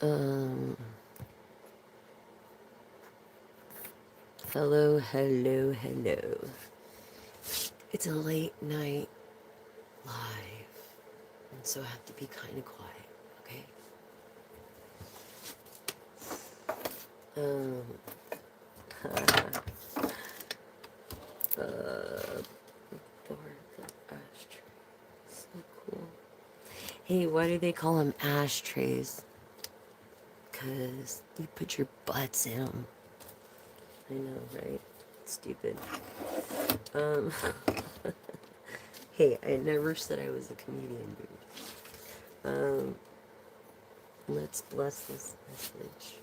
Um, hello, hello, hello. It's a late night live, and so I have to be kind of quiet, okay? Um, board the ashtray. So cool. Hey, why do they call them ashtrays? Because you put your butts in them. I know, right? Stupid. Um, hey, I never said I was a comedian, dude. Let's bless this message.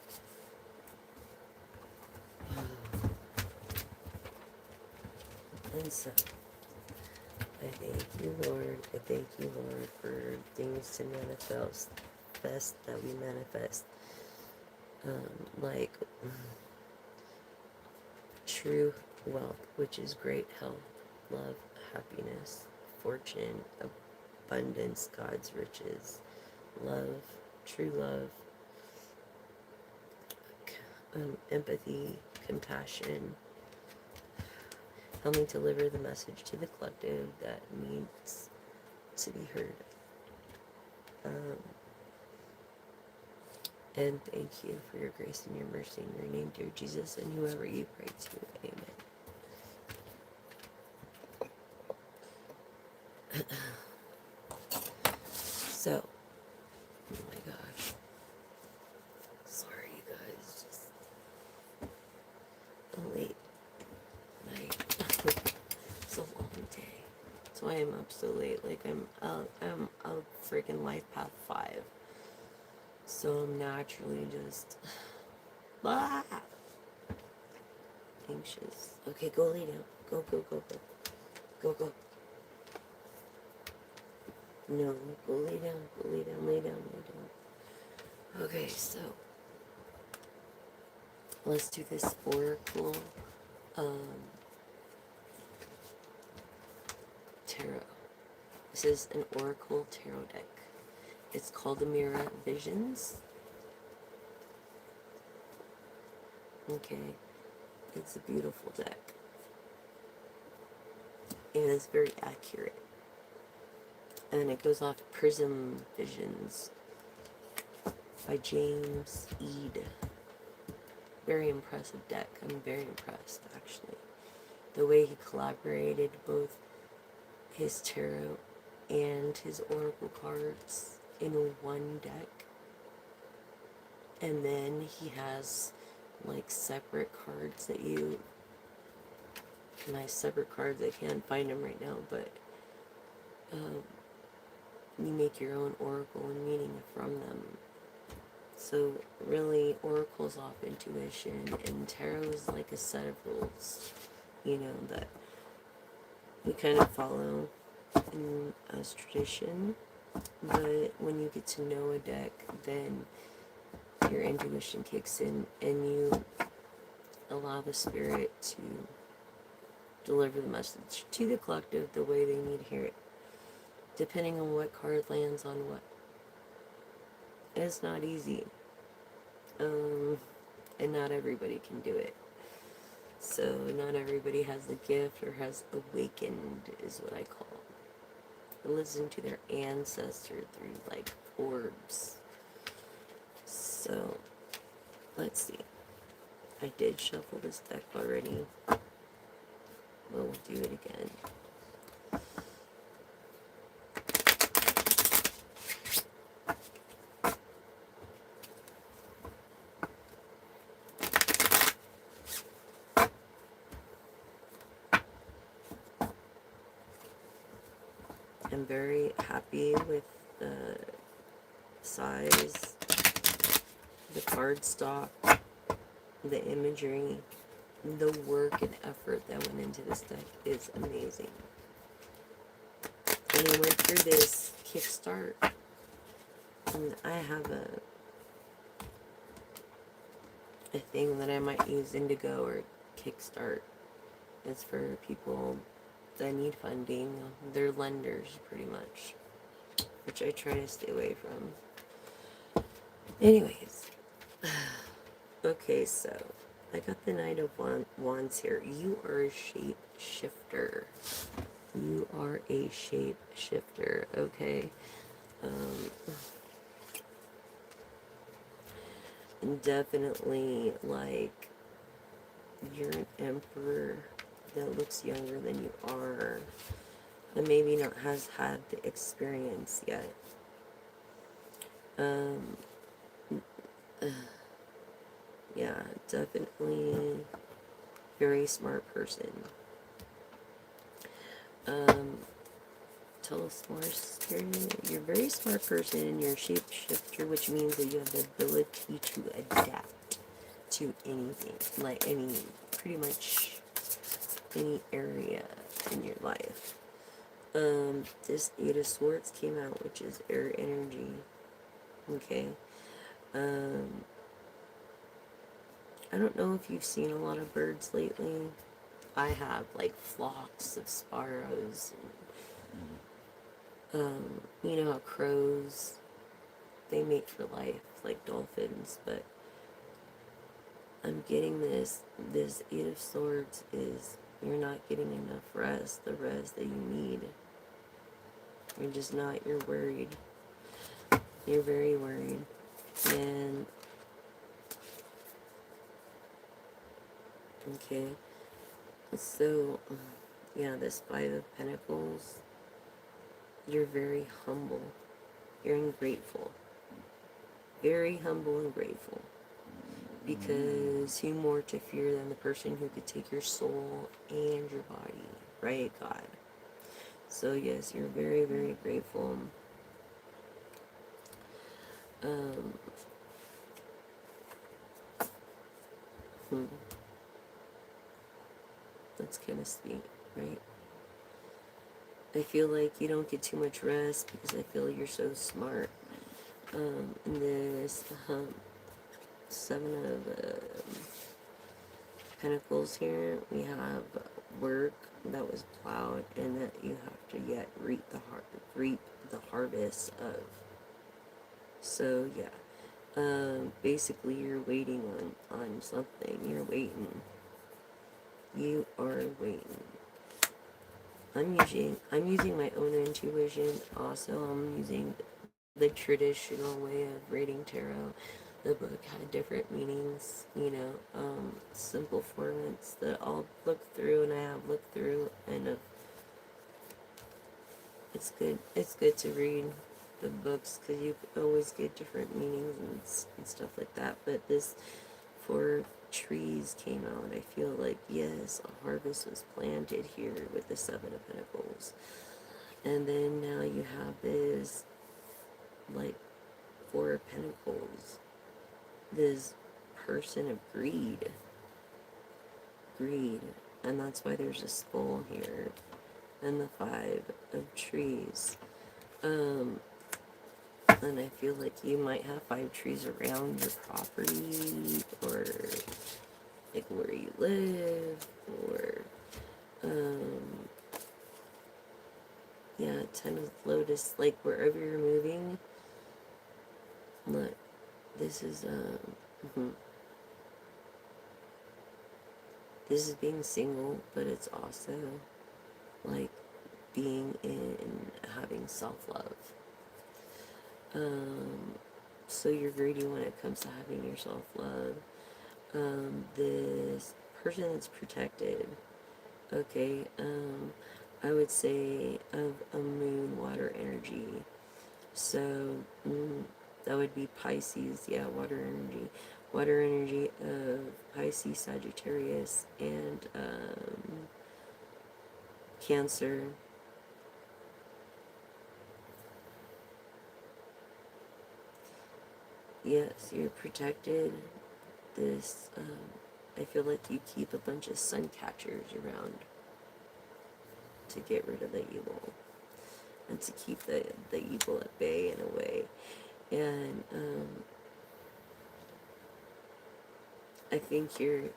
And so, I thank you, Lord. I thank you, Lord, for things to manifest that we manifest. Like true wealth, which is great health, love, happiness, fortune, abundance, God's riches, love, true love, empathy, compassion. Help me deliver the message to the collective that needs to be heard. And thank you for your grace and your mercy in your name, dear Jesus, and whoever you pray to. Amen. So, oh my gosh. Sorry, you guys. Just a late night. It's a long day. That's why I'm up so late. Like, I'm out freaking life path 5. So I'm naturally just anxious. Okay, go lay down. Go, go, go, go. Go, go. No, go lay down. Go lay down, lay down, lay down. Okay, so let's do this oracle tarot. This is an oracle tarot deck. It's called the Mirror Visions. Okay, it's a beautiful deck. And it's very accurate. And it goes off Prism Visions by James Eade. Very impressive deck. I'm very impressed, actually. The way he collaborated both his tarot and his oracle cards in one deck. And then he has like separate cards that you... Nice separate cards. I can't find them right now, but you make your own oracle and meaning from them. So really, oracle's off intuition, and tarot is like a set of rules, you know, that we kind of follow as tradition. But when you get to know a deck, then your intuition kicks in, and you allow the spirit to deliver the message to the collective the way they need to hear it, depending on what card lands on what. It's not easy, and not everybody can do it. So not everybody has the gift or has awakened, is what I call it. Listening to their ancestor through like orbs. So let's see. I did shuffle this deck already. We'll do it again. I'm very happy with the size, the cardstock, the imagery, the work and effort that went into this deck is amazing. And I went through this Kickstart, and I have a thing that I might use, Indigo or Kickstart. It's for people that need funding. They're lenders, pretty much, which I try to stay away from. Anyways, Okay, so I got the Knight of Wands here. You are a shape shifter. You are a shape shifter. Okay. Um, Definitely, like, you're an emperor that looks younger than you are, and maybe not has had the experience yet. Um, yeah, definitely very smart person. Um, tell us more, Spirit. You're a very smart person. You're a shapeshifter, which means that you have the ability to adapt to anything, like pretty much any area in your life. This Eight of Swords came out, which is air energy. Okay. Um, I don't know if you've seen a lot of birds lately. I have, like, flocks of sparrows. You know how crows, they mate for life, like dolphins, but I'm getting this Eight of Swords is you're not getting enough rest, the rest that you need. You're just not, you're worried. You're very worried. And, okay, so, yeah, this Five of Pentacles, you're very humble. You're ungrateful. Very humble and grateful. Because who more to fear than the person who could take your soul and your body, right? God. So yes, you're very, very grateful. Um, hmm, that's kind of sweet, right? I feel like you don't get too much rest because I feel you're so smart. In this Seven of Pentacles here, we have work that was plowed and that you have to yet reap the harvest of. So yeah, basically you're waiting on something. You're waiting. You are waiting. I'm using my own intuition. Also, I'm using the traditional way of reading tarot. The book had different meanings, simple formats that I'll look through, and I have looked through, and it's good. It's good to read the books because you always get different meanings and stuff like that. But this for trees came out. I feel like, yes, a harvest was planted here with the Seven of Pentacles. And then now you have this, like, Four of Pentacles. This person of greed. Greed. And that's why there's a skull here. And the Five of Trees. And I feel like you might have 5 trees around your property, or like where you live, or yeah, Ten of Lotus, like wherever you're moving. Look, this is this is being single, but it's also like being in having self-love. So you're greedy when it comes to having your self-love. This person that's protected, okay, I would say of a moon water energy. So that would be Pisces, yeah, water energy. Water energy of Pisces, Sagittarius, and Cancer. Yes, you're protected. This, I feel like you keep a bunch of sun catchers around to get rid of the evil and to keep the evil at bay in a way. And I think you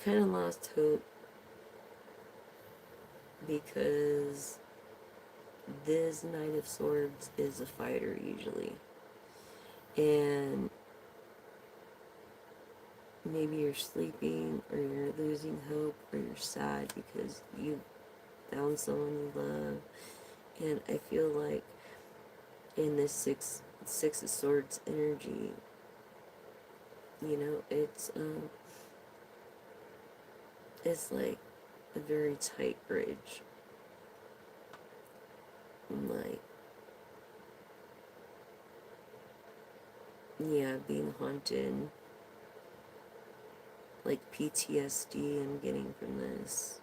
kind of lost hope because this Knight of Swords is a fighter usually, and maybe you're sleeping, or you're losing hope, or you're sad because you found someone you love. And I feel like in this six of swords energy, it's like a very tight bridge. Like, yeah, being haunted, like PTSD I'm getting from this,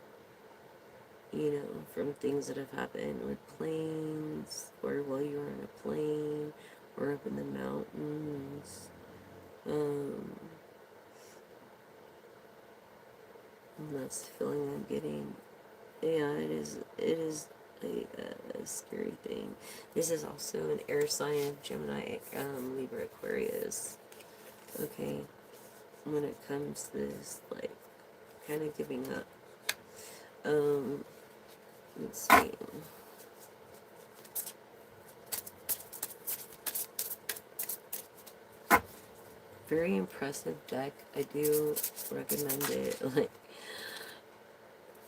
from things that have happened with planes, or while you were on a plane, or up in the mountains. And that's the feeling I'm getting. Yeah, it is a scary thing. This is also an air sign of Gemini, Libra, Aquarius. Okay, when it comes to this, like, kind of giving up. Let's see. Very impressive deck. I do recommend it. Like,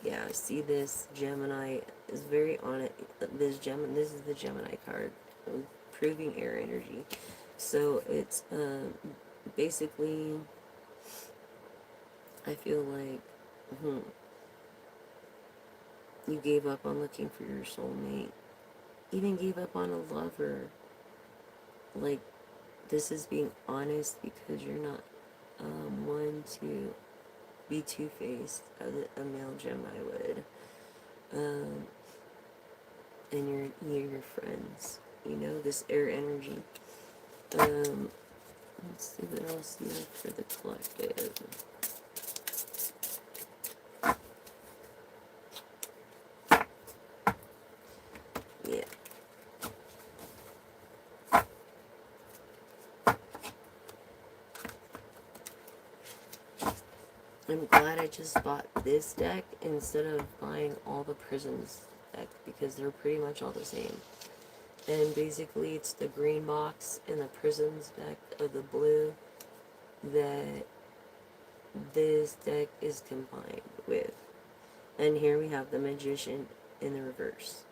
yeah, see this Gemini is very on it. This is the Gemini card, proving air energy. So it's basically, I feel like you gave up on looking for your soulmate. Even gave up on a lover. Like, this is being honest because you're not one to be two-faced as a male Gemini would. And you're your friends. This air energy. Let's see what else you have for the collective. Yeah. I'm glad I just bought this deck instead of buying all the Prisms deck, because they're pretty much all the same. And basically it's the green box and the Prisms deck of the blue that this deck is combined with. And here we have the Magician in the reverse.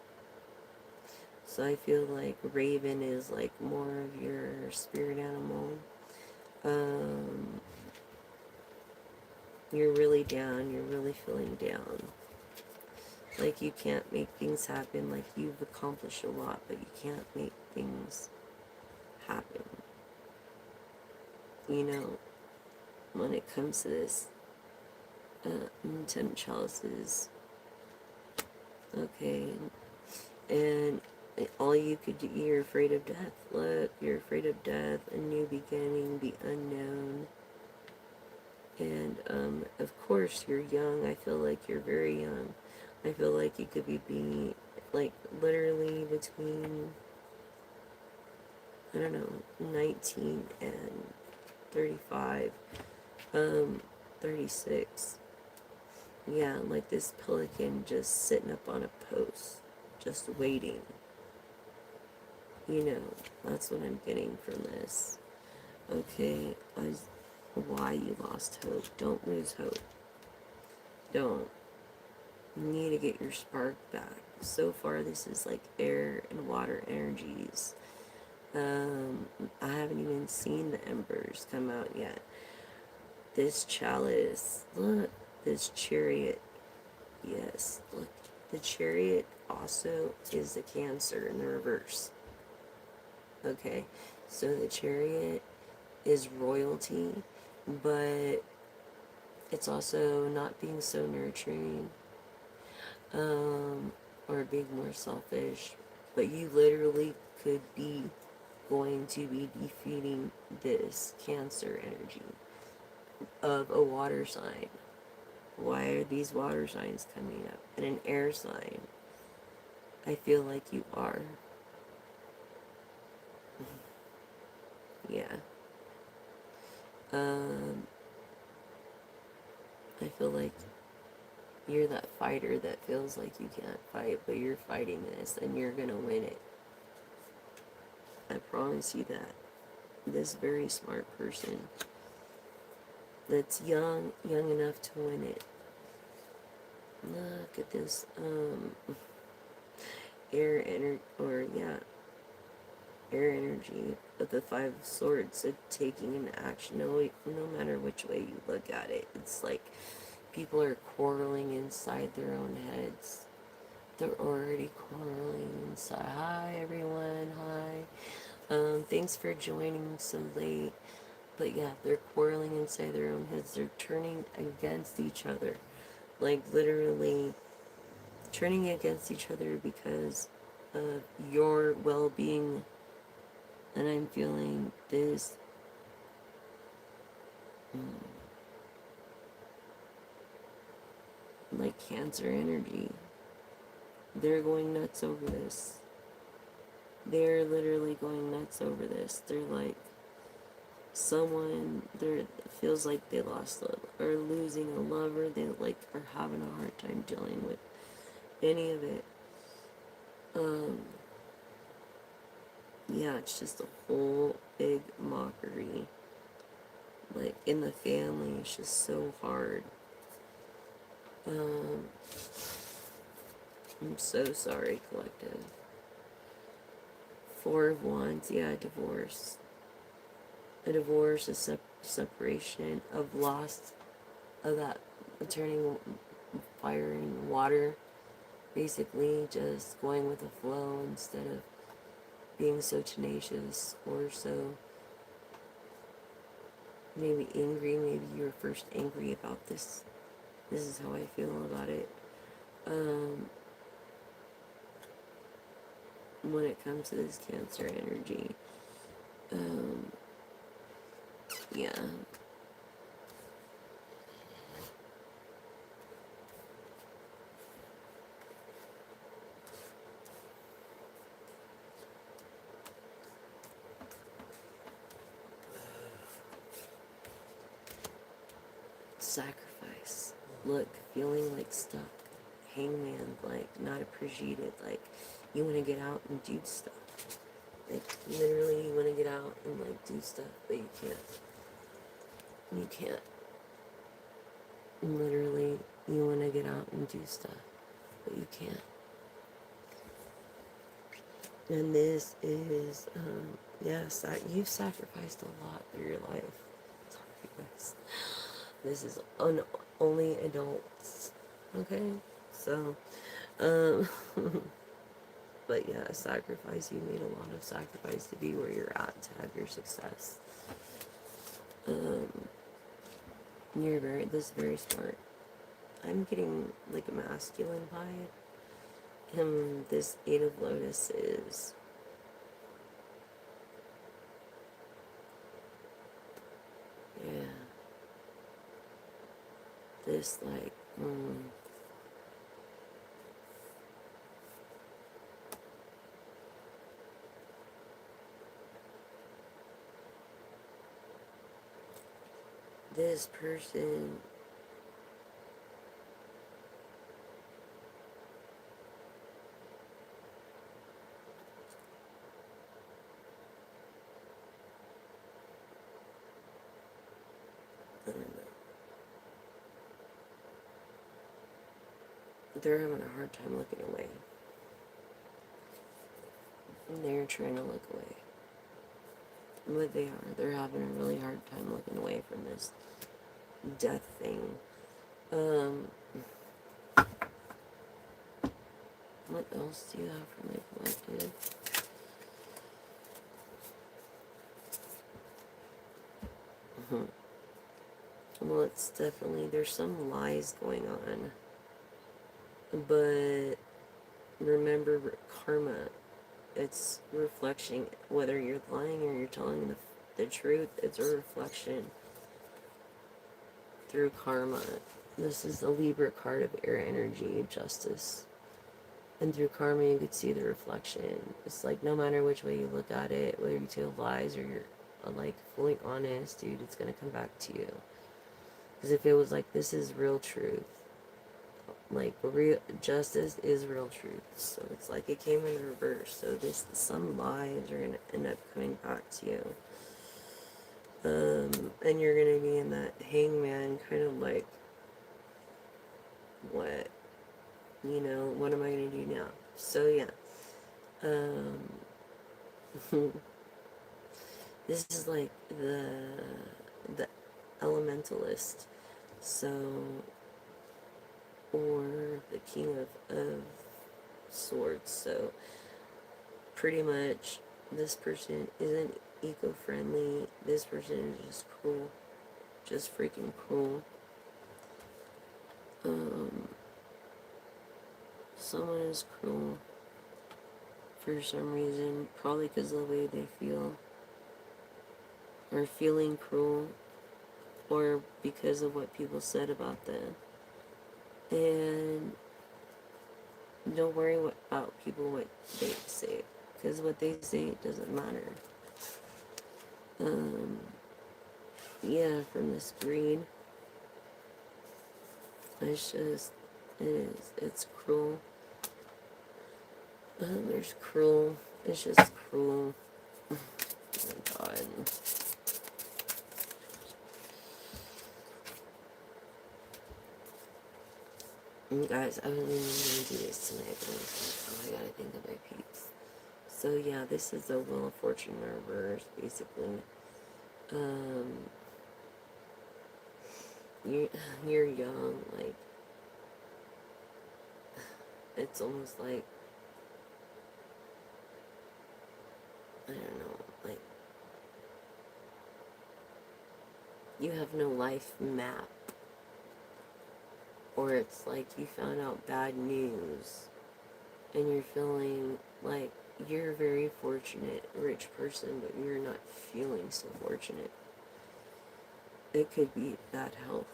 So I feel like Raven is like more of your spirit animal. You're really down, you're really feeling down. Like you can't make things happen, like you've accomplished a lot, but you can't make things happen. When it comes to this, 10 chalices. Okay. And all you could do, you're afraid of death. Look, you're afraid of death, a new beginning, the unknown. And, of course, you're young. I feel like you're very young. I feel like you could be like, literally between, I don't know, 19 and 35, 36. Yeah, like this pelican just sitting up on a post, just waiting. That's what I'm getting from this. Okay, why you lost hope. Don't lose hope. Don't. You need to get your spark back. So far, this is like air and water energies. I haven't even seen the embers come out yet. This chalice, look, this chariot. Yes, look, the chariot also is the Cancer in the reverse. Okay, so the chariot is royalty, but it's also not being so nurturing, or being more selfish. But you literally could be going to be defeating this Cancer energy of a water sign. Why are these water signs coming up? And an air sign. I feel like you are. Yeah. I feel like you're that fighter that feels like you can't fight, but you're fighting this and you're gonna win it. I promise you that. This very smart person. that's young enough to win it. Look at this, air energy, or yeah, air energy of the Five of Swords, so taking an action, no matter which way you look at it. It's like people are quarreling inside their own heads. They're already quarreling inside. Hi everyone, hi. Thanks for joining so late. But yeah, they're quarreling inside their own heads. They're turning against each other. Like literally turning against each other because of your well-being. And I'm feeling this like Cancer energy. They're going nuts over this. They're literally going nuts over this. They're like someone there feels like they lost love or losing a lover. They like are having a hard time dealing with any of it. Yeah, it's just a whole big mockery. Like in the family, it's just so hard. I'm so sorry, collective. Four of Wands, yeah, divorce. A divorce, a separation, of loss, of that turning fire and water. Basically, just going with the flow instead of being so tenacious or so maybe angry. Maybe you were first angry about this. This is how I feel about it. When it comes to this Cancer energy, yeah. Sacrifice. Look, feeling like stuck. Hangman, like not appreciated. Like you want to get out and do stuff. Like literally, you want to get out and like do stuff, but you can't. You can't. Literally, you want to get out and do stuff, but you can't. And this is, yes, you've sacrificed a lot through your life. Sorry, guys. This is only adults. Okay? So, um, but yeah, sacrifice. You made a lot of sacrifice to be where you're at, to have your success. You're very smart. I'm getting like a masculine vibe. This Eight of Lotus is, yeah, this like, this person, I don't know, they're having a hard time looking away. And they're trying to look away. But they are. They're having a really hard time looking away from this death thing. What else do you have for my collective? Well, it's definitely, there's some lies going on. But remember, karma, it's reflection. Whether you're lying or you're telling the truth, it's a reflection through karma. This is the Libra card of air energy, justice. And through karma, you could see the reflection. It's like no matter which way you look at it, whether you tell lies or you're like fully honest, dude, it's gonna come back to you. Because if it was like, this is real truth, like real justice is real truth. So it's like it came in reverse. So some lies are gonna end up coming back to you. And you're gonna be in that hangman kind of like, what? What am I gonna do now? So yeah. This is like the elementalist. So, or the king of swords. So pretty much this person isn't eco-friendly. This person is just cruel. Just freaking cruel. Someone is cruel for some reason, probably because of the way they feel, or feeling cruel, or because of what people said about them. And don't worry about people, what they say, because what they say doesn't matter. Yeah, from this greed, it's cruel. There's cruel, it's just cruel. Oh my god. And guys, I wasn't even gonna do this tonight, but I was like, oh, I gotta think of my peeps. So yeah, this is the Wheel of Fortune reverse, basically. You're young, like, it's almost like, I don't know, like, you have no life map, or it's like you found out bad news, and you're feeling like you're a very fortunate, rich person, but you're not feeling so fortunate. It could be bad health.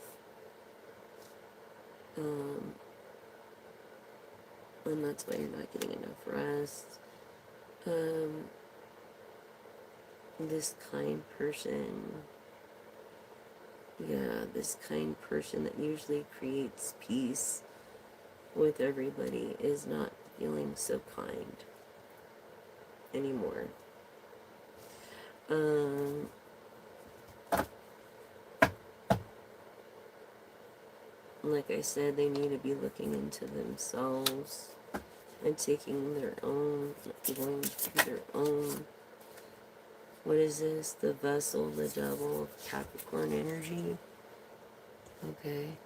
And that's why you're not getting enough rest. This kind person, this kind person that usually creates peace with everybody is not feeling so kind anymore. Like I said, they need to be looking into themselves and taking going through their own, what is this? The vessel, the devil of Capricorn energy. Okay.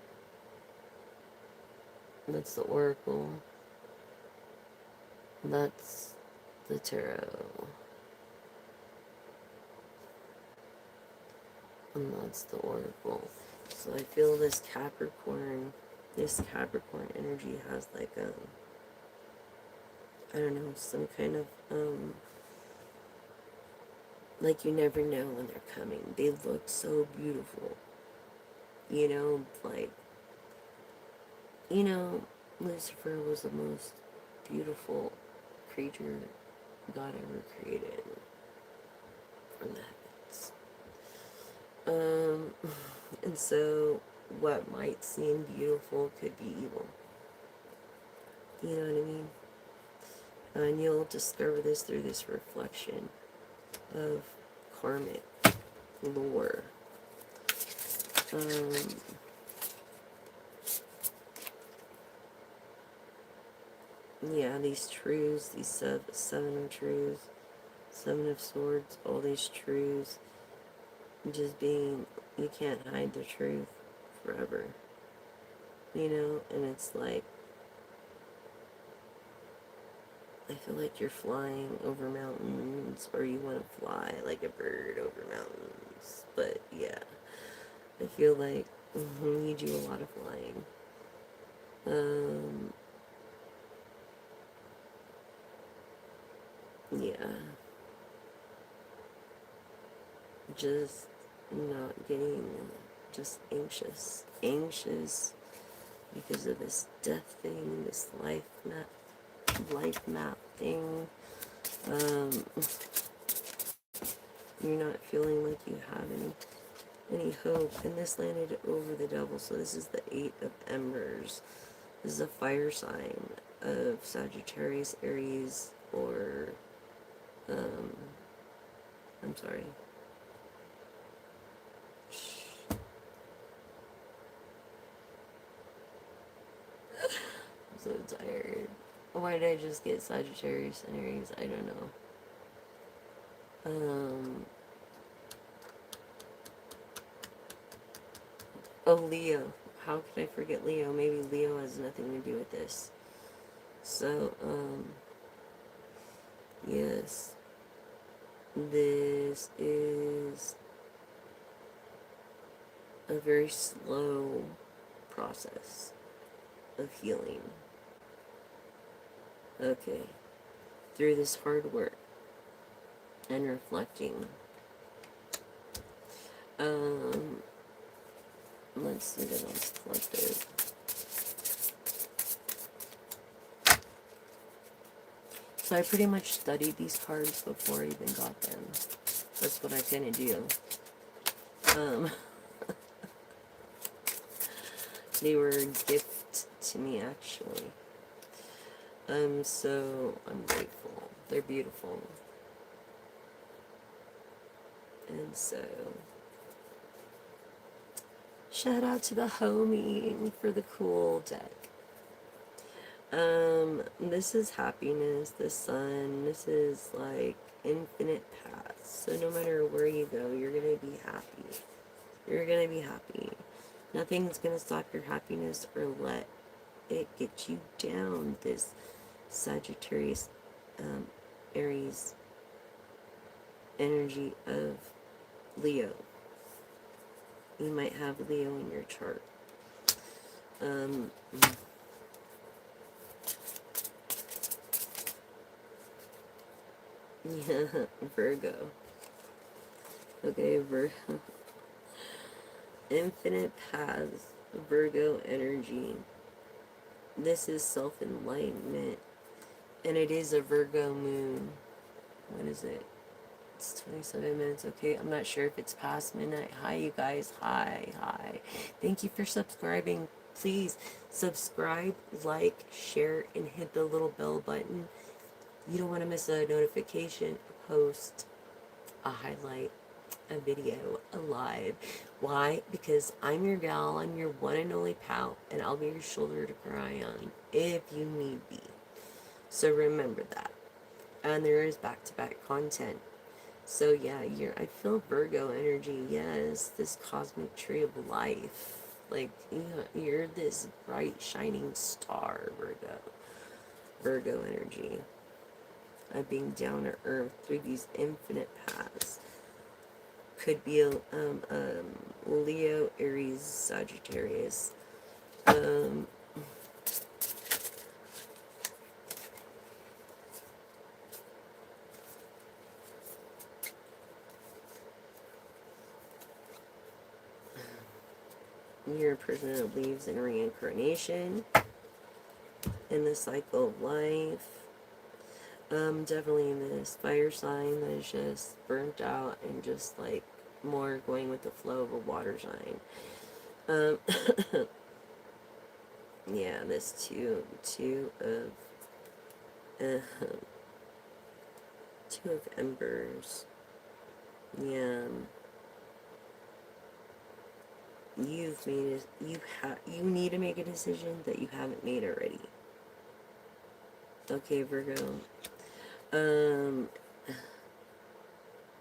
That's the oracle. That's the tarot. And that's the oracle. So I feel this Capricorn energy has like I don't know, some kind of, like you never know when they're coming. They look so beautiful. Like, Lucifer was the most beautiful creature God ever created from the heavens. And so what might seem beautiful could be evil. You know what I mean? And you'll discover this through this reflection of karmic lore. Yeah, these truths, these seven of truths, seven of swords, all these truths, just being, you can't hide the truth forever. And it's like, I feel like you're flying over mountains, or you want to fly like a bird over mountains. But yeah, I feel like you do a lot of flying. Yeah. Just not getting, just anxious because of this death thing, this life map thing. You're not feeling like you have any hope. And this landed over the devil, so this is the Eight of Embers. This is a fire sign of Sagittarius, Aries, or I'm sorry, Why did I just get Sagittarius and Aries? I don't know. Oh, Leo. How could I forget Leo? Maybe Leo has nothing to do with this. So, yes. This is a very slow process of healing. Okay. Through this hard work and reflecting. Let's see what else collective. So I pretty much studied these cards before I even got them. That's what I kind of do. They were a gift to me, actually. So I'm grateful. They're beautiful. And so, shout out to the homie for the cool deck. This is happiness, the sun. This is like infinite paths. So no matter where you go, you're gonna be happy. You're gonna be happy. Nothing's gonna stop your happiness or let it get you down. This Sagittarius, Aries energy of Leo. You might have Leo in your chart. Yeah, Virgo. Okay, Virgo. Infinite paths, Virgo energy. This is self-enlightenment. And it is a Virgo moon. What is it? It's 27 minutes. Okay, I'm not sure if it's past midnight. Hi, you guys. Hi. Thank you for subscribing. Please subscribe, like, share, and hit the little bell button. You don't want to miss a notification, a post, a highlight, a video, a live. Why? Because I'm your gal, I'm your one and only pal, and I'll be your shoulder to cry on if you need be. So remember that. And there is back-to-back content. So yeah, I feel Virgo energy. Yes, this cosmic tree of life. Like, you're this bright, shining star, Virgo. Virgo energy. Of being down to earth through these infinite paths. Could be a Leo, Aries, Sagittarius. You're a person that believes in reincarnation, in the cycle of life. Definitely this fire sign that is just burnt out and just like more going with the flow of a water sign. Yeah, this two of embers. Yeah. You've made it. You need to make a decision that you haven't made already. Okay, Virgo. And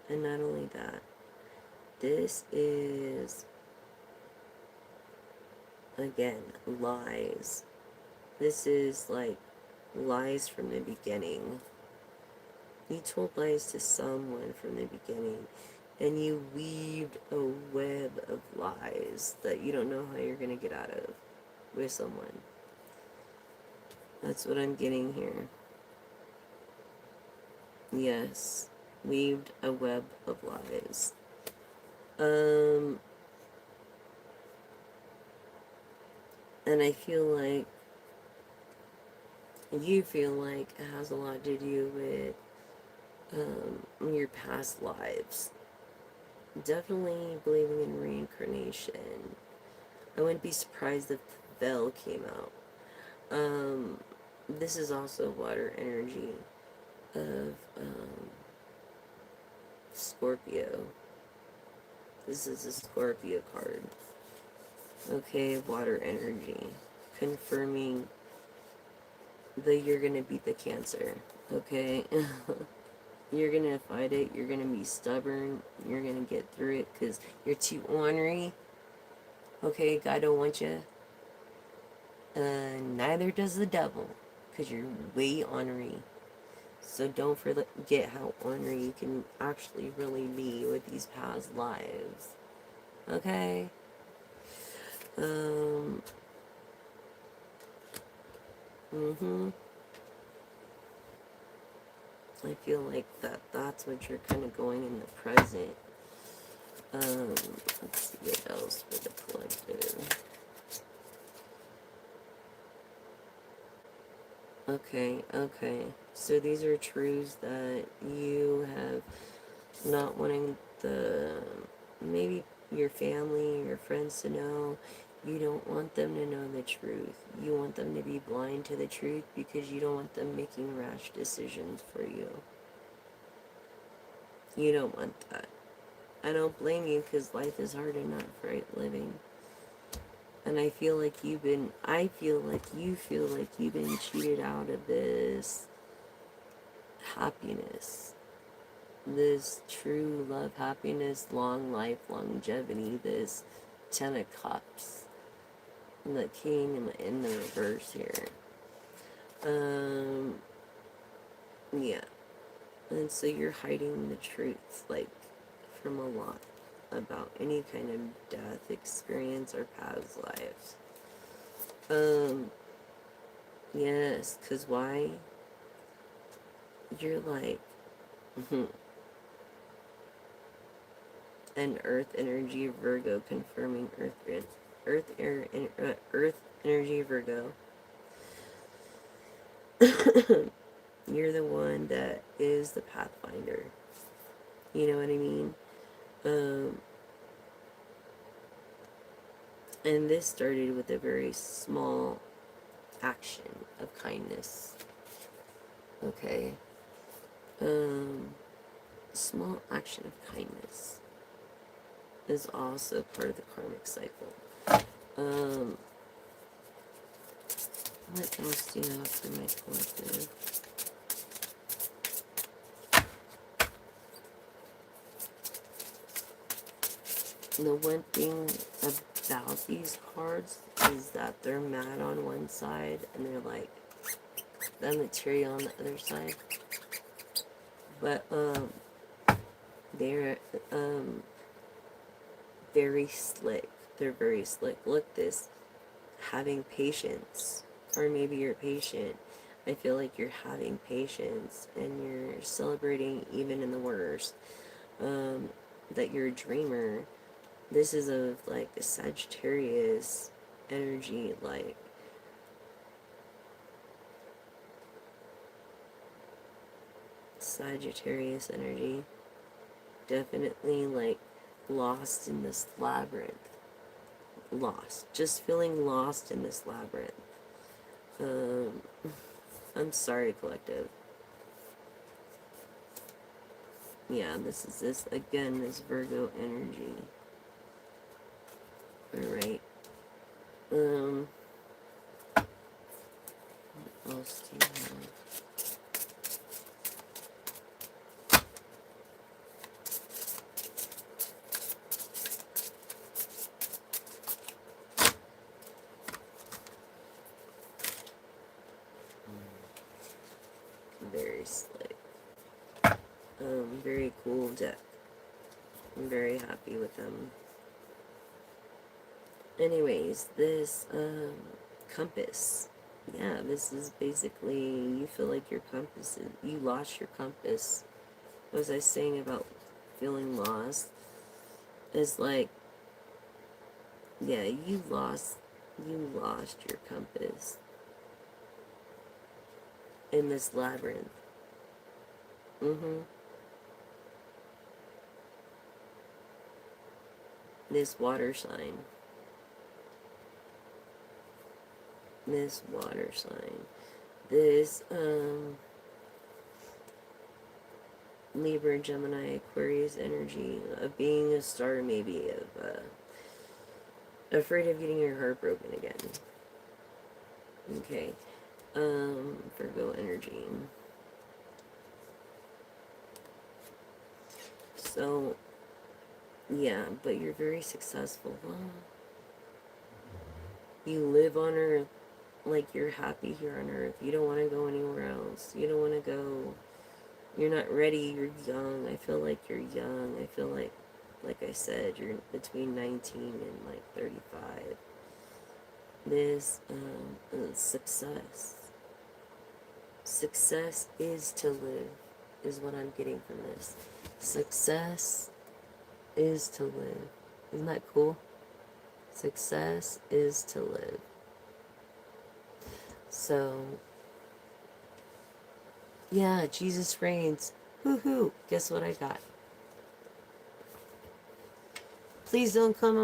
not only that, this is again lies. This is like lies from the beginning. You told lies to someone from the beginning, and you weaved a web of lies that you don't know how you're going to get out of with someone. That's what I'm getting here. Yes, weaved a web of lies. And I feel like you feel like it has a lot to do with your past lives. Definitely believing in reincarnation. I wouldn't be surprised if the Veil came out. This is also water energy of Scorpio. This is a Scorpio card. Okay, water energy. Confirming that you're gonna beat the cancer, okay? You're gonna fight it, you're gonna be stubborn, you're gonna get through it because you're too ornery, okay? God don't want you. Neither does the devil because you're way ornery. So don't forget how ornery you can actually really be with these past lives, okay? Um, I feel like that's what you're kind of going in the present. Let's see what else for the collective. Okay. So these are truths that you have not wanting maybe your family, your friends to know. You don't want them to know the truth. You want them to be blind to the truth because you don't want them making rash decisions for you. You don't want that. I don't blame you because life is hard enough, right? Living. And I feel like you feel like you've been cheated out of this happiness. This true love, happiness, long life, longevity, this 10 of cups. And the king in the reverse here. Yeah. And so you're hiding the truth, like, from a lot about any kind of death experience or past lives. Yes, because why? You're like, an earth energy Virgo confirming earth energy Virgo. You're the one that is the pathfinder. You know what I mean? And this started with a very small action of kindness. Okay? Small action of kindness is also part of the karmic cycle. What else do you have for my collective? The one thing about these cards is that they're mad on one side and they're like the material on the other side. But they're very slick. They're very slick. Look, this having patience, or maybe you're patient. I feel like you're having patience and you're celebrating even in the worst. That you're a dreamer. This is of like a Sagittarius energy, like Sagittarius energy. Definitely like lost in this labyrinth. Lost. Just feeling lost in this labyrinth. I'm sorry, collective. Yeah, this again, this Virgo energy. Alright. What else do you have? Very slick. Very cool deck. I'm very happy with them. Anyways, this compass. Yeah, this is basically, you feel like your compass you lost your compass. What was I saying about feeling lost? It's like, yeah, you lost your compass in this labyrinth. This water sign. This water sign. This, Libra, Gemini, Aquarius energy of being a star, maybe, of, afraid of getting your heart broken again. Okay. Virgo energy. So, yeah, but you're very successful. Well, you live on Earth like you're happy here on Earth. You don't want to go anywhere else. You don't want to go. You're not ready. You're young. I feel like you're young. I feel like I said, you're between 19 and like 35. This success. Success is to live, is what I'm getting from this. Success is to live. Isn't that cool? Success is to live. So, yeah, Jesus reigns. Woohoo! Guess what I got? Please don't come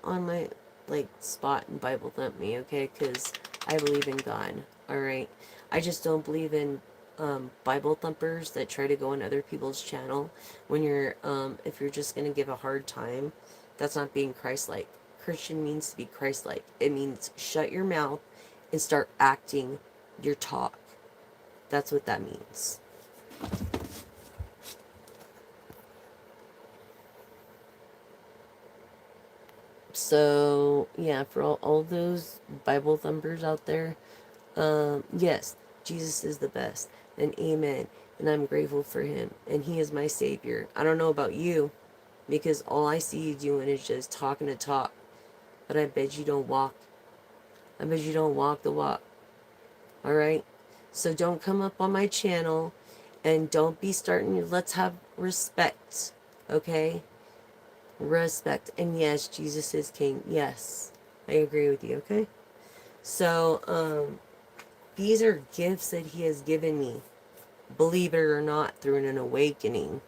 on my like spot and Bible thump me, okay? Because I believe in God. All right. I just don't believe in Bible thumpers that try to go on other people's channel when you're if you're just gonna give a hard time. That's not being Christ-like. Christian means to be Christ-like. It means shut your mouth and start acting your talk. That's what that means. So, yeah, for all those Bible thumpers out there, yes, Jesus is the best, and amen. And I'm grateful for him, and he is my savior. I don't know about you, because all I see you doing is just talking to talk. But I bet you don't walk. I bet you don't walk the walk. All right? So don't come up on my channel, and don't be starting. Let's have respect, okay? Respect. And yes, Jesus is king. Yes, I agree with you, okay? So, these are gifts that he has given me, believe it or not, through an awakening.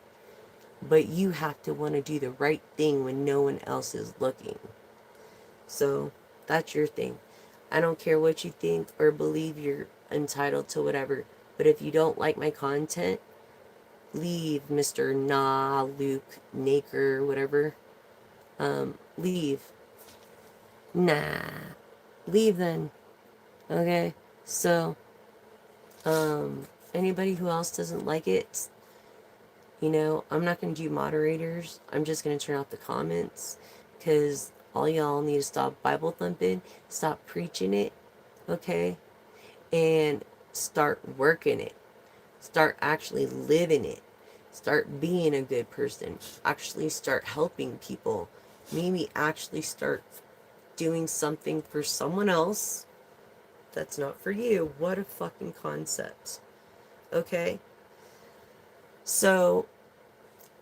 But you have to want to do the right thing when no one else is looking. So, that's your thing. I don't care what you think or believe, you're entitled to whatever. But if you don't like my content, leave, Mr. Nah, Luke, Naker, whatever. Leave. Nah. Leave then. Okay? So, anybody who else doesn't like it, I'm not going to do moderators. I'm just going to turn off the comments because all y'all need to stop Bible thumping, stop preaching it, okay? And start working it. Start actually living it. Start being a good person. Actually start helping people. Maybe actually start doing something for someone else that's not for you. What a fucking concept. Okay? So,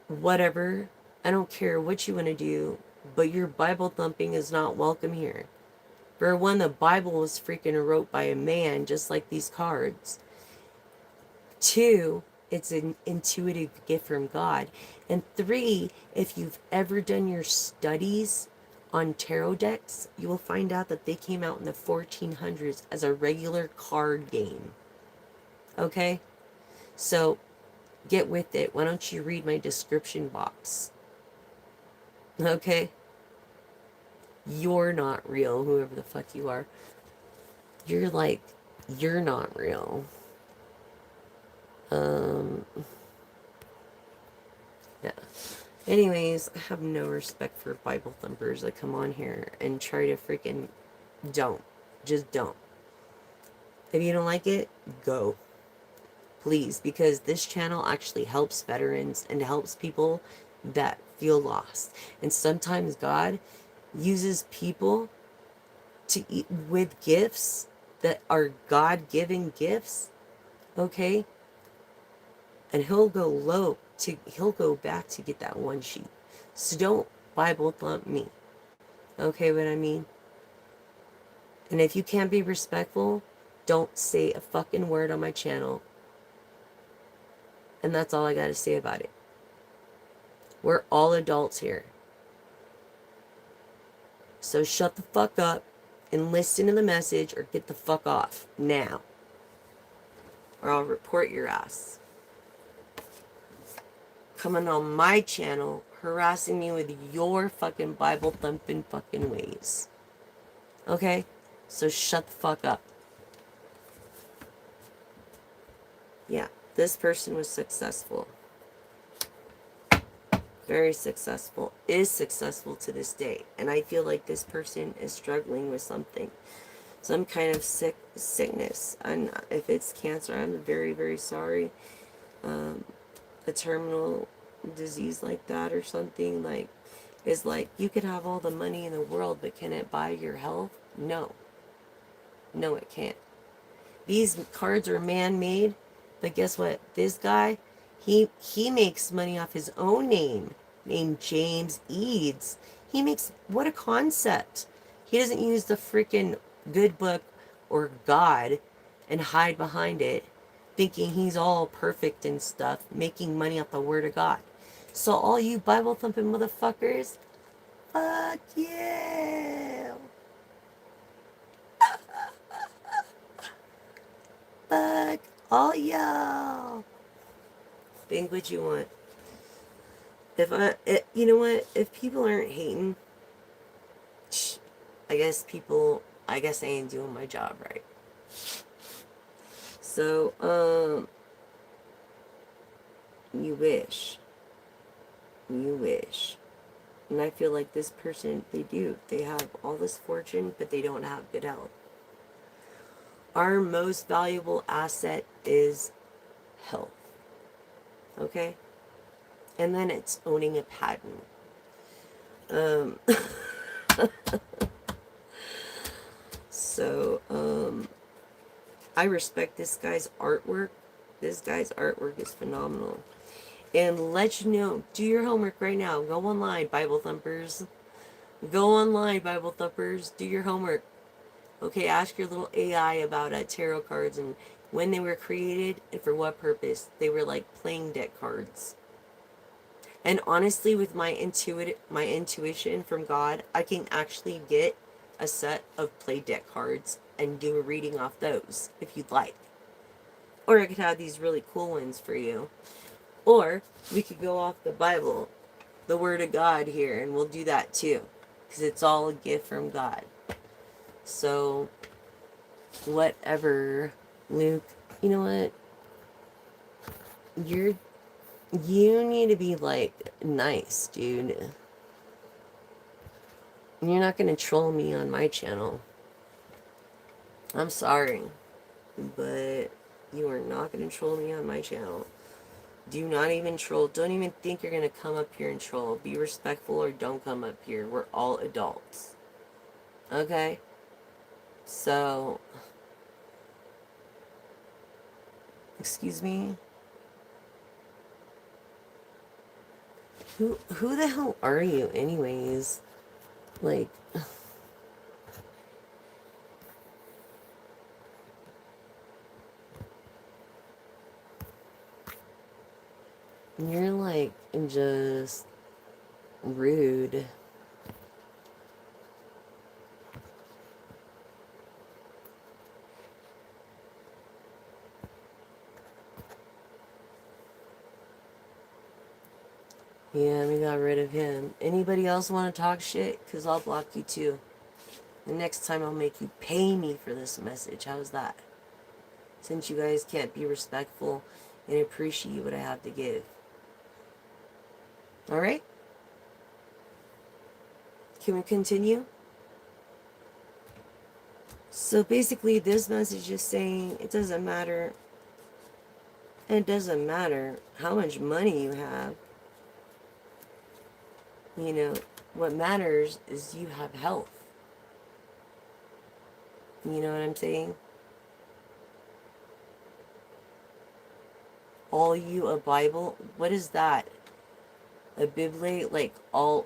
whatever. I don't care what you want to do, but your Bible thumping is not welcome here. For one, the Bible was freaking wrote by a man, just like these cards. Two, it's an intuitive gift from God. And three, if you've ever done your studies on tarot decks, you will find out that they came out in the 1400s as a regular card game. Okay? So, get with it. Why don't you read my description box? Okay? You're not real, whoever the fuck you are. You're not real. Yeah. Anyways, I have no respect for Bible thumpers that come on here and try to freaking don't. Just don't. If you don't like it, go. Please, because this channel actually helps veterans and helps people that feel lost. And sometimes God uses people to eat with gifts that are God-given gifts, okay? And he'll go back to get that one sheep. So don't Bible thump me. Okay, what I mean? And if you can't be respectful, don't say a fucking word on my channel. And that's all I gotta say about it. We're all adults here. So shut the fuck up and listen to the message or get the fuck off now. Or I'll report your ass. Coming on my channel, harassing me with your fucking Bible thumping fucking ways. Okay? So shut the fuck up. Yeah, this person was successful. Very successful. Is successful to this day. And I feel like this person is struggling with something. Some kind of sickness. And if it's cancer, I'm very, very sorry. A terminal disease like that or something, like, is like, you could have all the money in the world, but can it buy your health? No. No, it can't. These cards are man-made, but guess what? This guy, he makes money off his own name, named James Eads. He makes, what a concept. He doesn't use the freaking good book or God and hide behind it, thinking he's all perfect and stuff, making money off the word of God. So all you Bible thumping motherfuckers, fuck you. Fuck all y'all. Think what you want. You know what? If people aren't hating, I guess I ain't doing my job right. So, you wish. You wish. And I feel like this person, they have all this fortune, but they don't have good health. Our most valuable asset is health. Okay? And then it's owning a patent. So, I respect this guy's artwork. This guy's artwork is phenomenal. And let you know, do your homework right now. Go online, Bible Thumpers. Go online, Bible Thumpers. Do your homework. Okay, ask your little AI about tarot cards and when they were created and for what purpose. They were like playing deck cards. And honestly, with my intuition from God, I can actually get a set of play deck cards and do a reading off those if you'd like. Or I could have these really cool ones for you. Or we could go off the Bible, the Word of God here, and we'll do that too. Because it's all a gift from God. So, whatever, Luke, you know what? You need to be like nice, dude. You're not gonna troll me on my channel. I'm sorry, but you are not gonna troll me on my channel. Do not even troll. Don't even think you're gonna come up here and troll. Be respectful or don't come up here. We're all adults. Okay? So, excuse me? Who the hell are you anyways? Like, you're like just rude. Yeah, we got rid of him. Anybody else want to talk shit? Because I'll block you too. The next time I'll make you pay me for this message. How's that? Since you guys can't be respectful and appreciate what I have to give. Alright? Can we continue? So basically this message is saying it doesn't matter. It doesn't matter how much money you have. You know, what matters is you have health. You know what I'm saying? All you a Bible? What is that? A Bible? Like all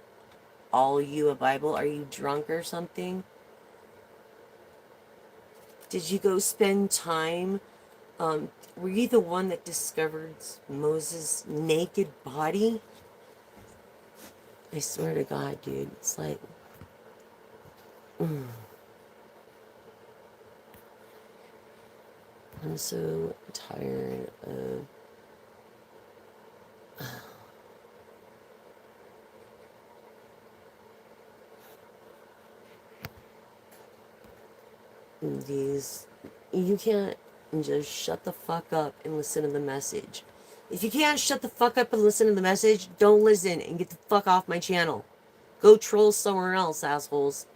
you a Bible? Are you drunk or something? Did you go spend time? Were you the one that discovered Moses' naked body? I swear to God, dude. It's like... I'm so tired of... these... You can't... and just shut the fuck up and listen to the message. If you can't shut the fuck up and listen to the message, don't listen and get the fuck off my channel. Go troll somewhere else, assholes.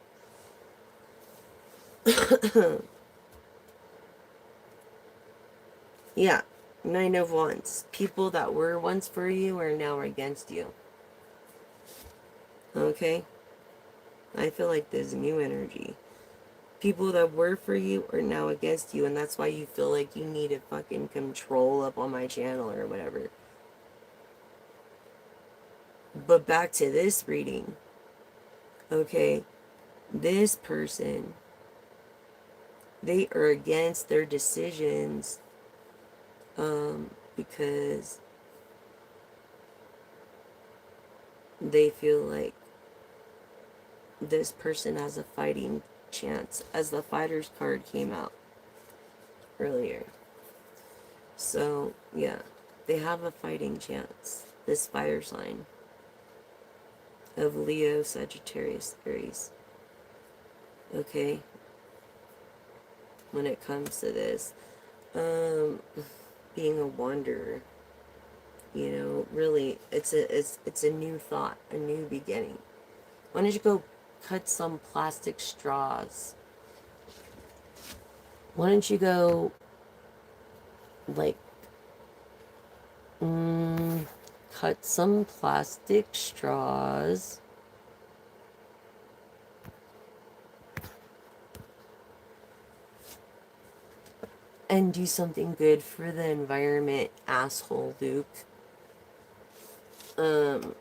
Yeah, Nine of Wands. People that were once for you are now against you. Okay? I feel like there's new energy. People that were for you are now against you, and that's why you feel like you need to fucking control up on my channel or whatever. But back to this reading. Okay? This person, they are against their decisions because they feel like this person has a fighting chance, as the Fighter's card came out earlier. So, yeah, they have a fighting chance. This fire sign of Leo, Sagittarius, Aries. Okay? When it comes to this, being a wanderer, you know, really, it's a new thought, a new beginning. Why don't you go cut some plastic straws? Why don't you go, like, cut some plastic straws and do something good for the environment, asshole Luke. Whoever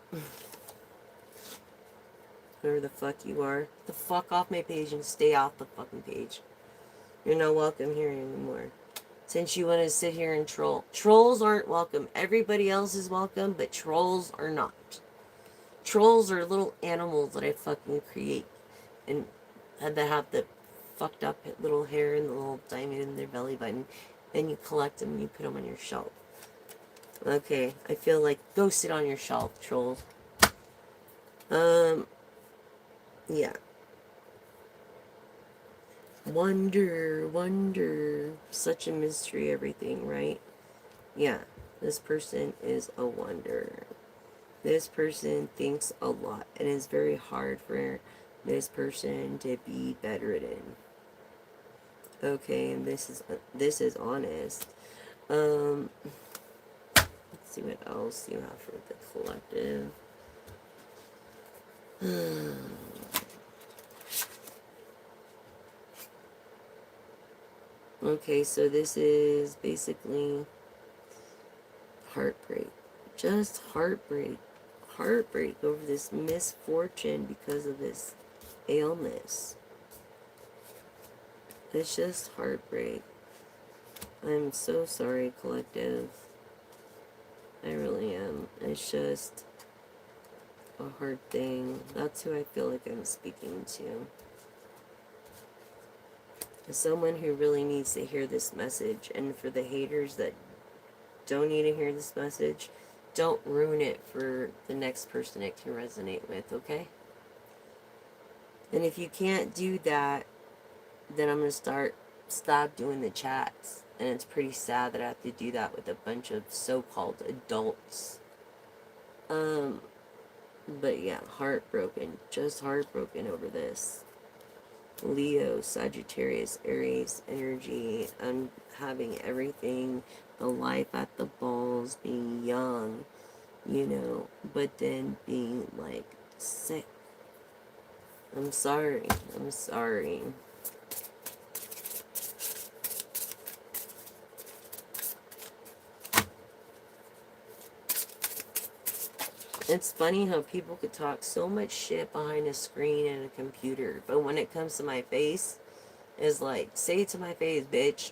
the fuck you are, the fuck off my page and stay off the fucking page. You're not welcome here anymore. Since you want to sit here and troll. Trolls aren't welcome. Everybody else is welcome, but trolls are not. Trolls are little animals that I fucking create and that have the fucked up little hair and the little diamond in their belly button. Then you collect them and you put them on your shelf. Okay, I feel like go sit on your shelf, trolls. Yeah. Wonder. Such a mystery, everything, right? Yeah. This person is a wonder. This person thinks a lot, and it's very hard for this person to be bedridden. Okay, and this is honest. Let's see what else you have for the collective. Okay, so this is basically heartbreak. Just heartbreak. Heartbreak over this misfortune because of this illness. It's just heartbreak. I'm so sorry, collective. I really am. It's just a hard thing. That's who I feel like I'm speaking to. Someone who really needs to hear this message. And for the haters that don't need to hear this message, don't ruin it for the next person it can resonate with, okay? And if you can't do that, then I'm going to stop doing the chats. And it's pretty sad that I have to do that with a bunch of so-called adults. But yeah, heartbroken. Just heartbroken over this. Leo, Sagittarius, Aries energy. I'm having everything. The life at the balls, being young, you know, but then being, like, sick. I'm sorry. It's funny how people could talk so much shit behind a screen and a computer, but when it comes to my face, it's like, say it to my face, bitch.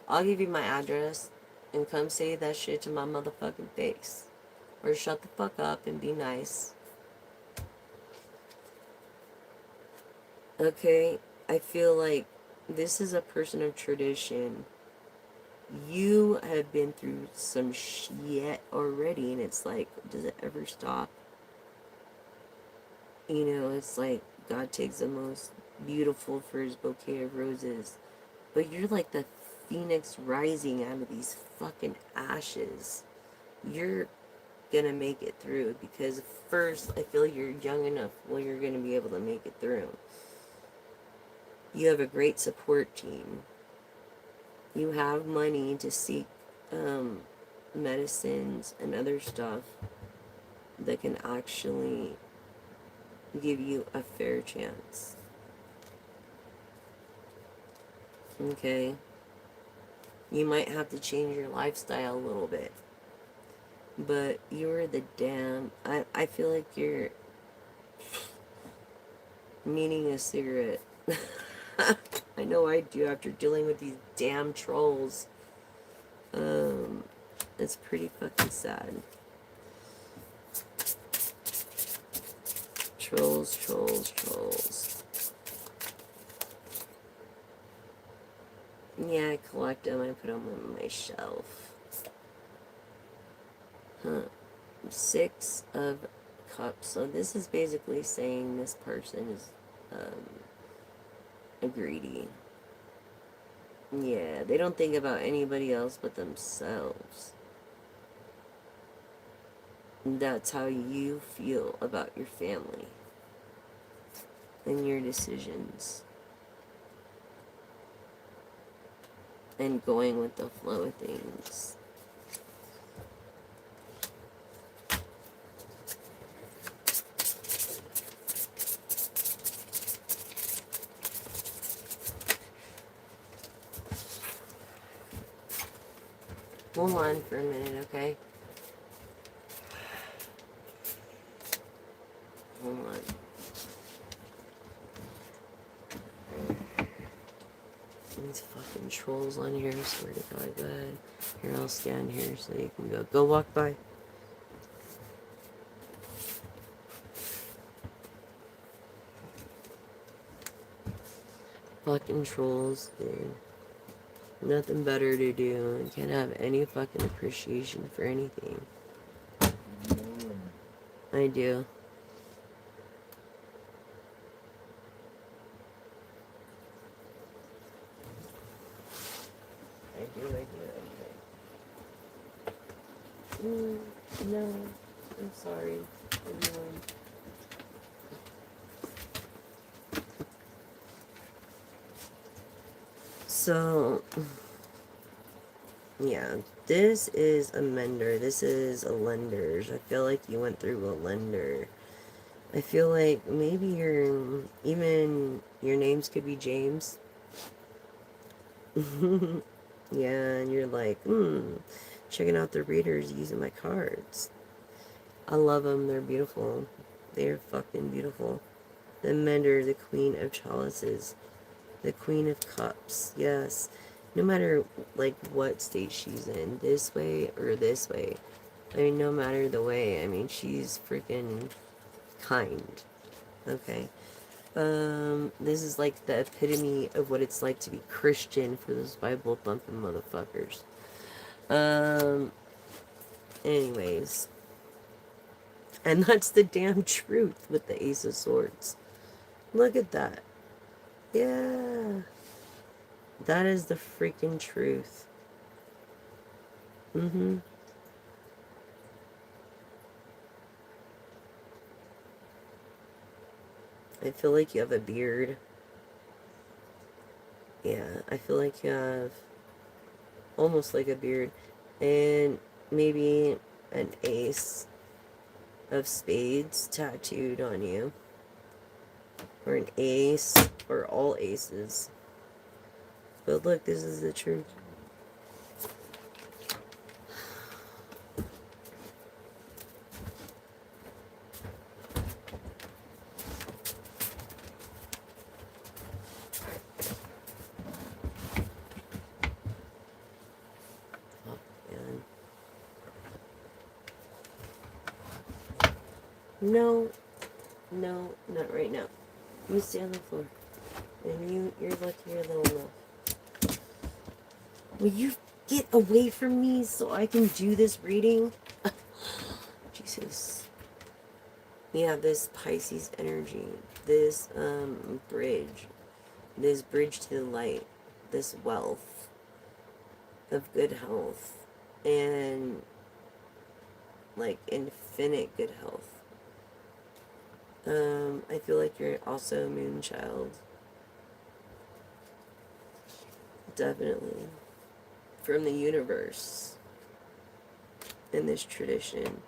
I'll give you my address and come say that shit to my motherfucking face. Or shut the fuck up and be nice. Okay? I feel like this is a person of tradition. You have been through some shit already, and it's like, does it ever stop? You know, it's like God takes the most beautiful for his bouquet of roses. But you're like the phoenix rising out of these fucking ashes. You're gonna make it through, because first, I feel you're young enough where you're gonna be able to make it through. You have a great support team. You have money to seek medicines and other stuff that can actually give you a fair chance. Okay? You might have to change your lifestyle a little bit. But you're the damn... I feel like you're needing a cigarette. I know I do after dealing with these damn trolls. It's pretty fucking sad. Trolls, trolls, trolls. Yeah, I collect them. I put them on my shelf. Huh. 6 of Cups. So this is basically saying this person is greedy. Yeah, they don't think about anybody else but themselves. That's how you feel about your family and your decisions. And going with the flow of things. Hold on for a minute, okay? Hold on. These fucking trolls on here, swear to God. Go ahead. Here, I'll stand here so you can go. Go walk by. Fucking trolls, dude. Nothing better to do and can't have any fucking appreciation for anything. I do. No, I'm sorry, everyone. So, yeah, this is a mender. This is a lender. I feel like you went through a lender. I feel like maybe even your names could be James. Yeah, and you're like, checking out the readers using my cards. I love them. They're beautiful. They're fucking beautiful. The Mender, the Queen of Chalices, the Queen of Cups. Yes. No matter, like, what state she's in, this way or this way. I mean, no matter the way. I mean, she's freaking kind. Okay. This is like the epitome of what it's like to be Christian for those Bible thumping motherfuckers. Anyways. And that's the damn truth with the Ace of Swords. Look at that. Yeah. That is the freaking truth. I feel like you have a beard. Yeah, I feel like you have almost like a beard. And maybe an ace of spades tattooed on you. Or an ace. Or all aces. But look, this is the truth. No, not right now. You stay on the floor. And you're lucky you're little enough. Will you get away from me so I can do this reading? Jesus. Yeah, this Pisces energy. This, bridge. This bridge to the light. This wealth. of good health and like infinite good health. I feel like you're also a moon child. Definitely. From the universe in this tradition.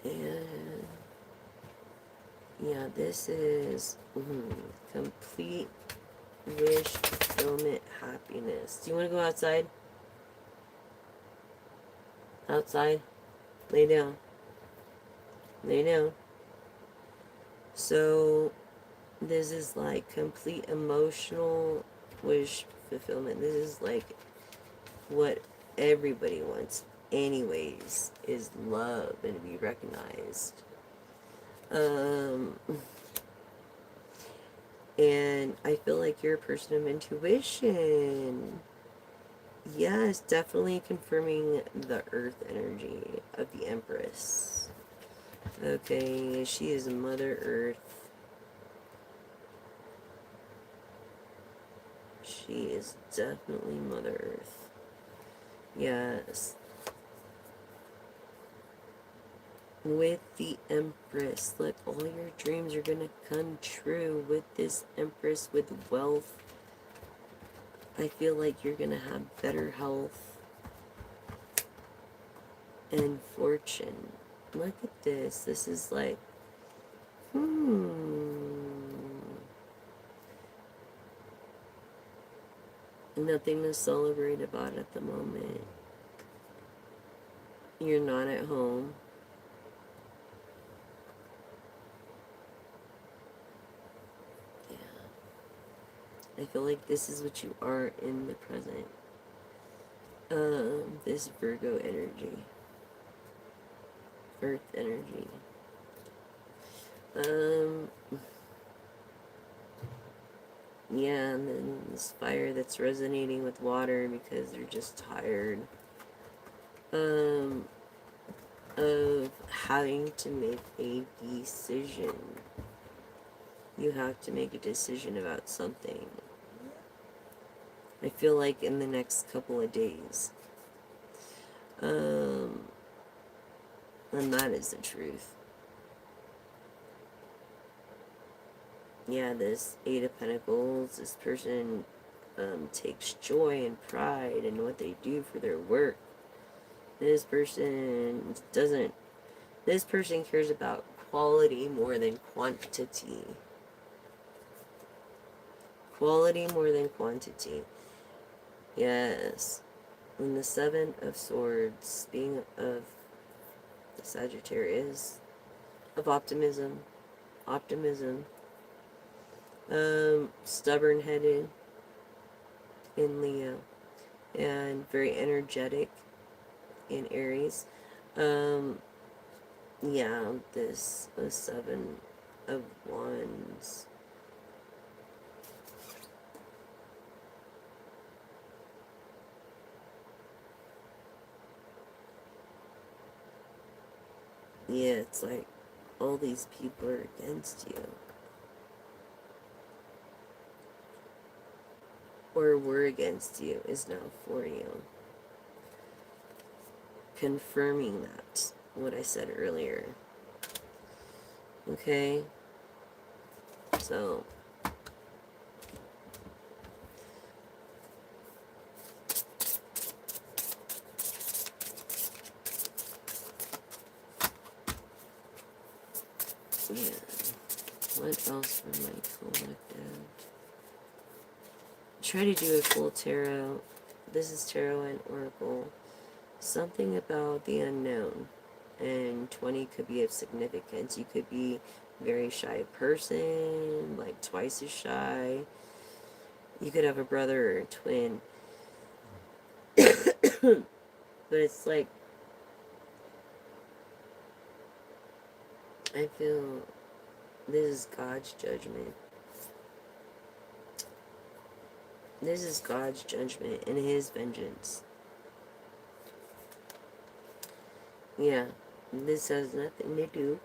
And yeah, this is complete wish fulfillment happiness. Do you want to go outside? Outside? Lay down. Lay down. So this is like complete emotional wish fulfillment. This is like what everybody wants anyways, is love and to be recognized. And I feel like you're a person of intuition. Yes, definitely confirming the earth energy of the Empress. Okay, she is Mother Earth. She is definitely Mother Earth. Yes. With the Empress, look, all your dreams are gonna come true with this Empress, with wealth. I feel like you're gonna have better health and fortune. Look at this. This is like, nothing to celebrate about at the moment. You're not at home. Yeah. I feel like this is what you are in the present. This Virgo energy. Earth energy. Yeah, and then this fire that's resonating with water because they're just tired. Of having to make a decision. You have to make a decision about something. I feel like in the next couple of days. And that is the truth. Yeah, this Eight of Pentacles, this person takes joy and pride in what they do for their work. This person doesn't, this person cares about quality more than quantity. Quality more than quantity. Yes. And the Seven of Swords, being of the Sagittarius, of optimism. Optimism. Stubborn-headed in Leo. And very energetic in Aries. Yeah, this the Seven of Wands. Yeah, it's like all these people are against you. Or were against you is now for you. Confirming that, what I said earlier. Okay? So, yeah. What else for my collective? Try to do a full tarot. This is tarot and oracle. Something about the unknown. And 20 could be of significance. You could be a very shy person, like twice as shy. You could have a brother or a twin. But it's like, I feel this is God's judgment. This is God's judgment and His vengeance. Yeah, this has nothing to do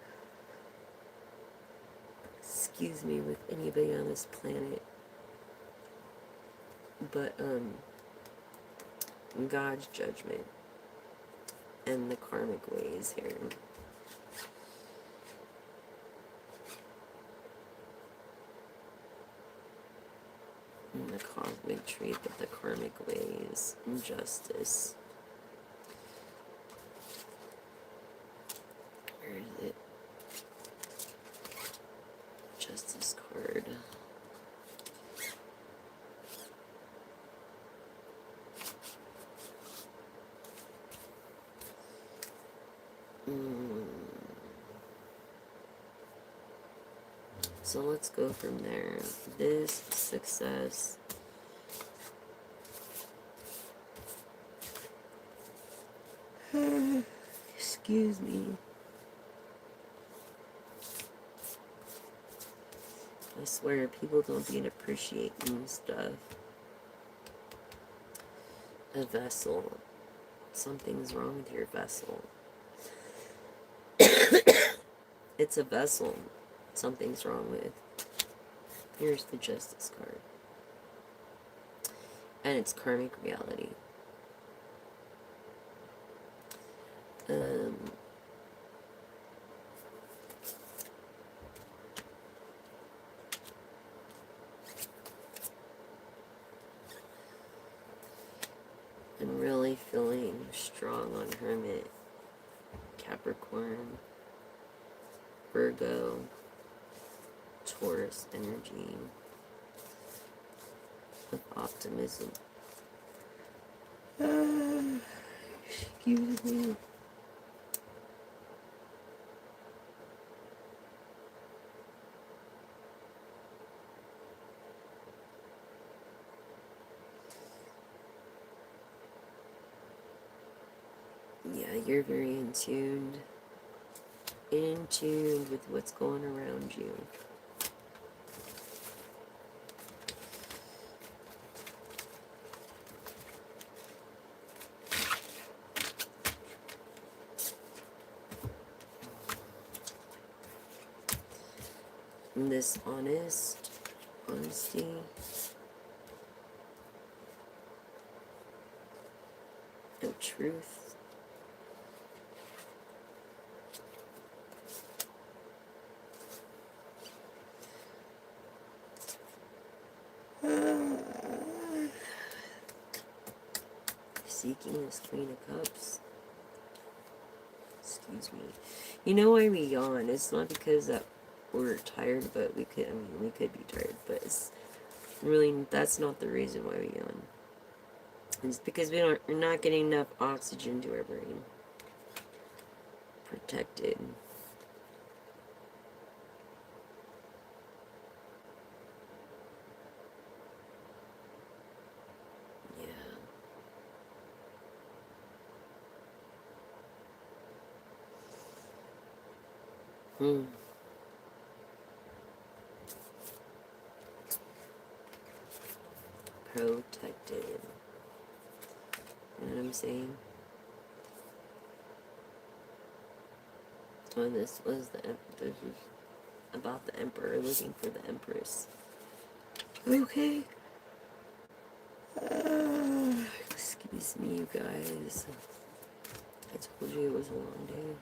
excuse me, with anybody on this planet. But, God's judgment and the karmic ways here. And the cosmic truth of the karmic ways and justice. Where is it? Justice card. So let's go from there. This success. Excuse me. I swear, people don't be appreciating stuff. A vessel. Something's wrong with your vessel. It's a vessel. Something's wrong with. Here's the Justice card. And it's karmic reality. I'm really feeling strong on Hermit, Capricorn, Virgo, Taurus energy of optimism. Excuse me. Yeah, you're very in tune with what's going around you. And this honesty, of truth. Seeking this Queen of Cups. Excuse me. You know why we yawn? It's not because that we're tired, but we could be tired, but it's really, that's not the reason why we yawn. It's because we're not getting enough oxygen to our brain. Protected. Protected. You know what I'm saying? Oh, this was this is about the Emperor looking for the Empress. Okay. Excuse me, you guys. I told you it was a long day.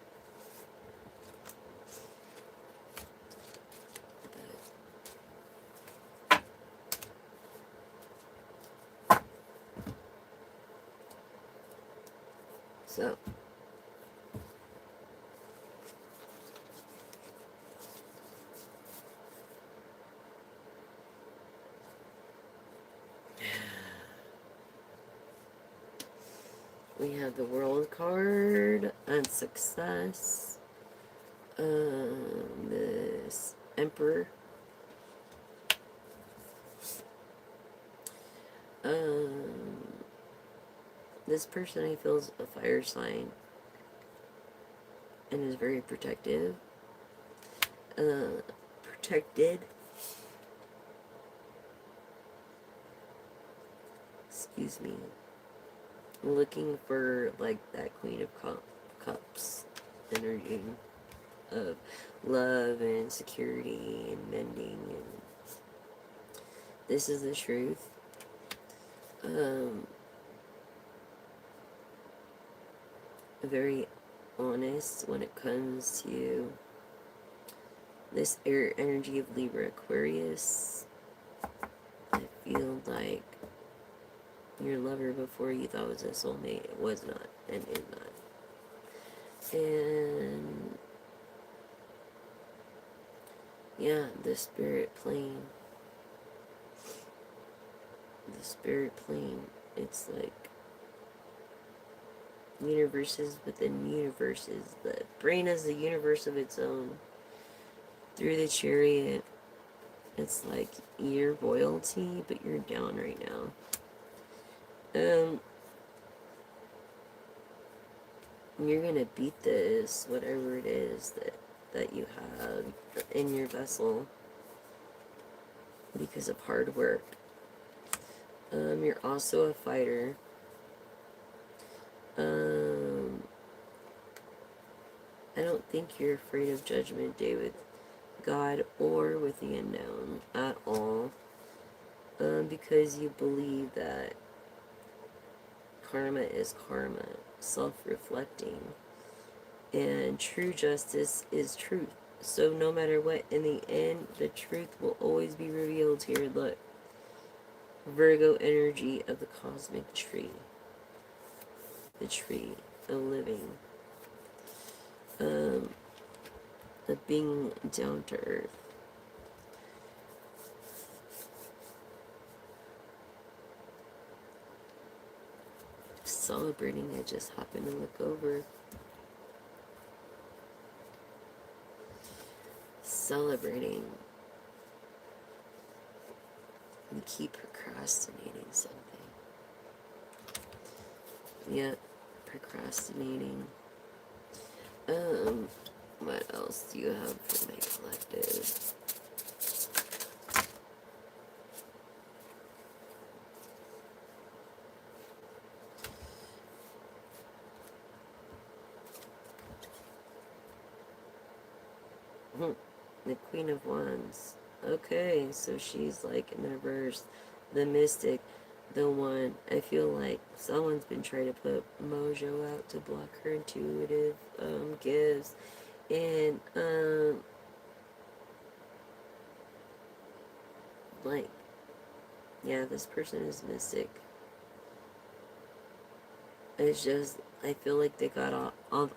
So, we have the World card and success. This Emperor. This person I feel is a fire sign and is very protective. Protected. Excuse me. Looking for like that Queen of Cups energy. of love and security and mending, and this is the truth. Very honest when it comes to this air energy of Libra Aquarius. I feel like your lover before you thought was a soulmate, it was not and is not. And yeah, the spirit plane. The spirit plane, it's like universes within universes. The brain has a universe of its own. Through the chariot, it's like you're royalty, but you're down right now. You're gonna beat this, whatever it is that you have in your vessel, because of hard work. You're also a fighter. I don't think you're afraid of Judgment Day with God or with the unknown at all, because you believe that karma is karma, self-reflecting, and true justice is truth. So no matter what, in the end, the truth will always be revealed here. Look, Virgo energy of the cosmic tree, the tree of living, of being down to earth. Celebrating, I just happened to look over. Celebrating. You keep procrastinating something. Yep, procrastinating. What else do you have for my collective? The Queen of Wands. Okay, so she's like in the reverse. The Mystic, the one. I feel like someone's been trying to put Mojo out to block her intuitive gifts. And like, yeah, this person is Mystic. It's just, I feel like they got on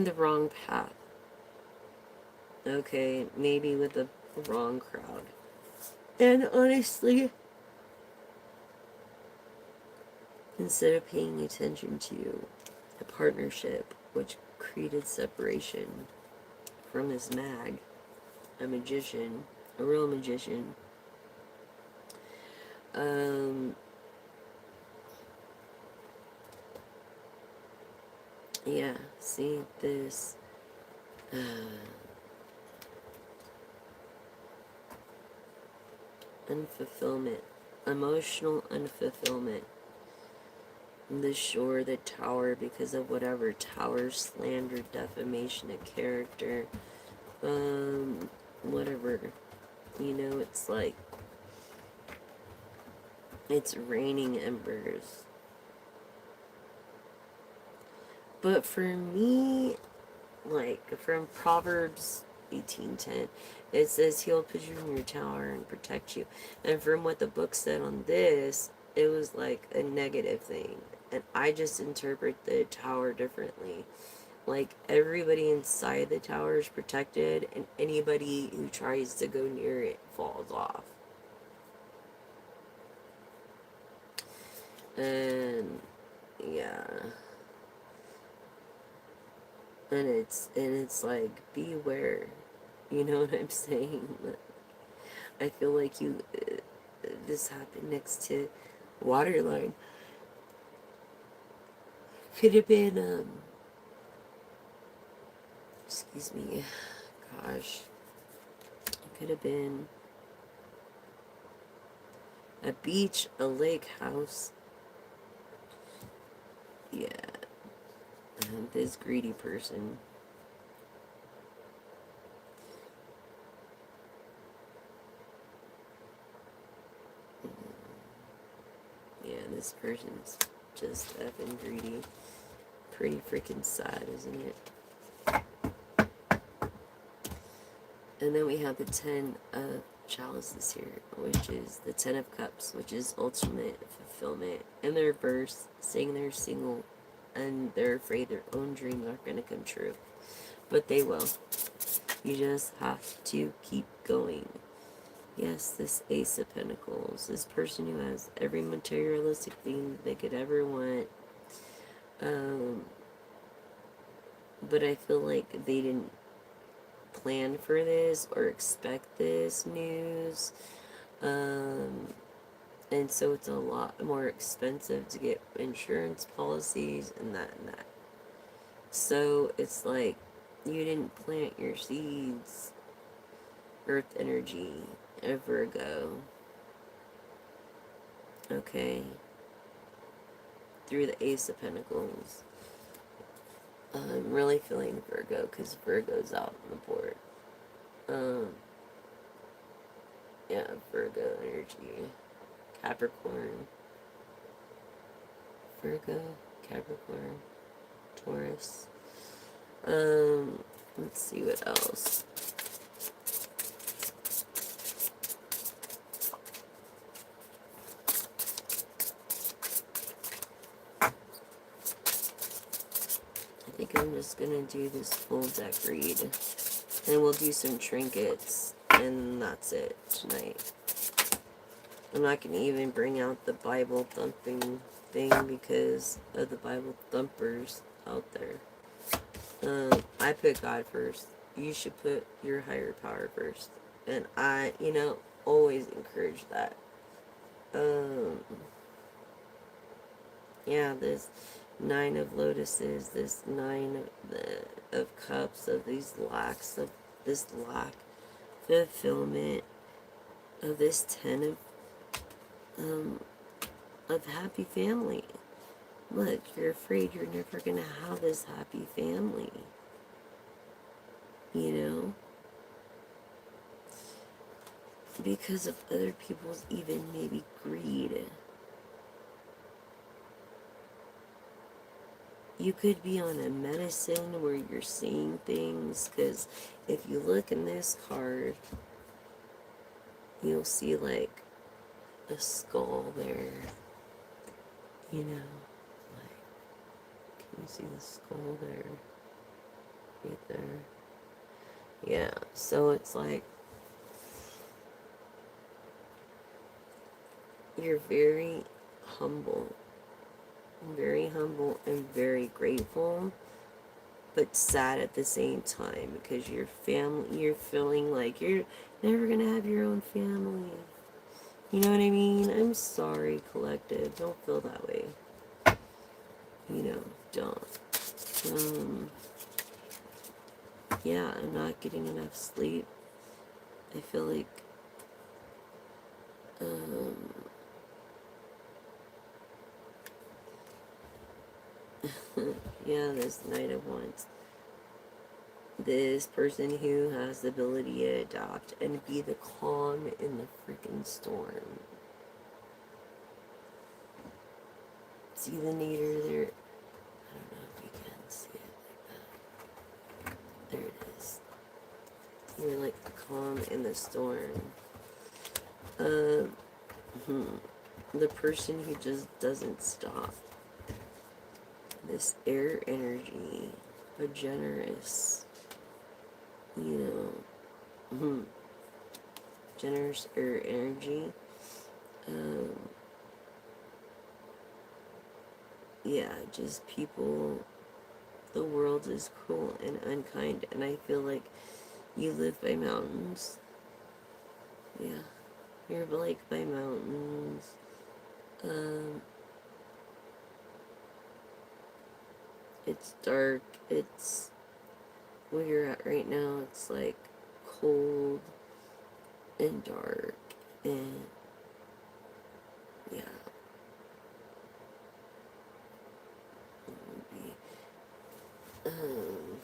the wrong path. Okay, maybe with the wrong crowd. And honestly, instead of paying attention to a partnership, which created separation from this mag, a magician, a real magician, yeah, see this, unfulfillment, emotional unfulfillment. The shore, the tower, because of whatever, tower, slander, defamation of character, whatever, you know, it's like, it's raining embers. But for me, like, from Proverbs 18:10, it says he'll put you in your tower and protect you. And from what the book said on this, it was like a negative thing. And I just interpret the tower differently. Like, everybody inside the tower is protected, and anybody who tries to go near it falls off. And yeah. And it's like, beware. You know what I'm saying? I feel like this happened next to Waterline. Could have been, excuse me, gosh. It could have been a beach, a lake house. Yeah. This greedy person. Yeah, this person's just effing greedy. Pretty freaking sad, isn't it? And then we have the Ten of Chalices here, which is the Ten of Cups, which is ultimate fulfillment. And they're reverse, saying they're single, and they're afraid their own dreams aren't going to come true. But they will. You just have to keep going. Yes, this Ace of Pentacles, this person who has every materialistic thing they could ever want. But I feel like they didn't plan for this or expect this news. And so it's a lot more expensive to get insurance policies and that and that. So it's like you didn't plant your seeds, Earth energy, a Virgo. Okay? Through the Ace of Pentacles. I'm really feeling Virgo because Virgo's out on the board. Yeah, Virgo energy. Capricorn. Virgo, Capricorn, Taurus. Let's see what else. I think I'm just gonna do this full deck read. And we'll do some trinkets. And that's it tonight. I'm not gonna even bring out the Bible thumping thing because of the Bible thumpers out there. I put God first. You should put your higher power first. And I, always encourage that. Yeah, this Nine of Lotuses, this Nine of Cups, of these lacks, of this lack, fulfillment, of this Ten of happy family. Look, you're afraid you're never gonna have this happy family. Because of other people's even maybe greed. You could be on a medicine where you're seeing things, because if you look in this card, you'll see like a skull there. Like, can you see the skull there? Right there. Yeah, so it's like you're very humble and very grateful, but sad at the same time because you're feeling like you're never gonna have your own family. You know what I mean? I'm sorry, collective. Don't feel that way. Don't. Yeah, I'm not getting enough sleep. I feel like yeah, this Knight of Wands. This person who has the ability to adapt and be the calm in the freaking storm. See the nadir there? I don't know if you can see it like that. There it is. You're like the calm in the storm. The person who just doesn't stop. This air energy. A generous, generous air energy. Yeah, just people, the world is cruel and unkind, and I feel like you live by mountains. Yeah, you're like by mountains. It's dark, it's, where you're at right now, it's like cold and dark, and yeah. Um,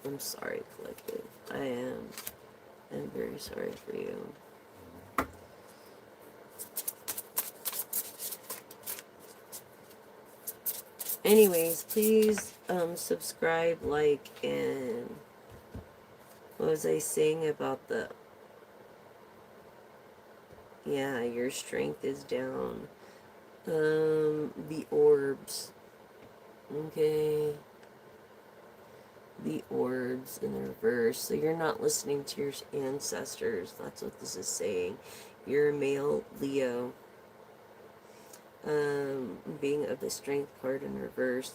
I'm sorry, Collective. I am. I'm very sorry for you. Anyways, please subscribe, like, and what was I saying about the... Yeah, your strength is down. The orbs. Okay. The orbs in the reverse. So you're not listening to your ancestors. That's what this is saying. You're a male Leo. Being of the strength card in reverse.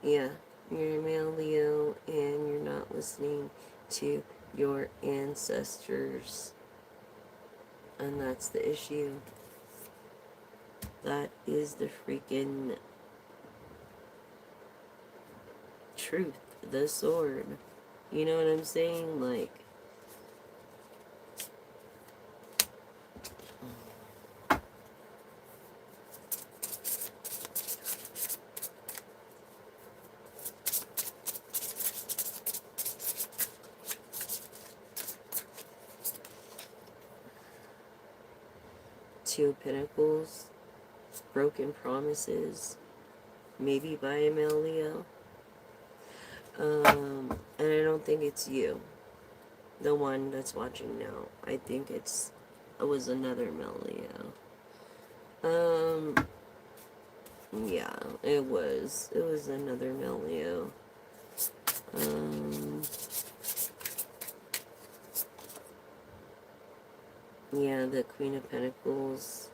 Yeah, you're a male Leo and you're not listening to your ancestors. And that's the issue. That is the freaking truth. The sword. You know what I'm saying? Like, Two of Pentacles, broken promises, maybe by a male Leo. And I don't think it's you, the one that's watching now. I think it was another male Leo. Yeah, it was. It was another male Leo. Yeah, the Queen of Pentacles,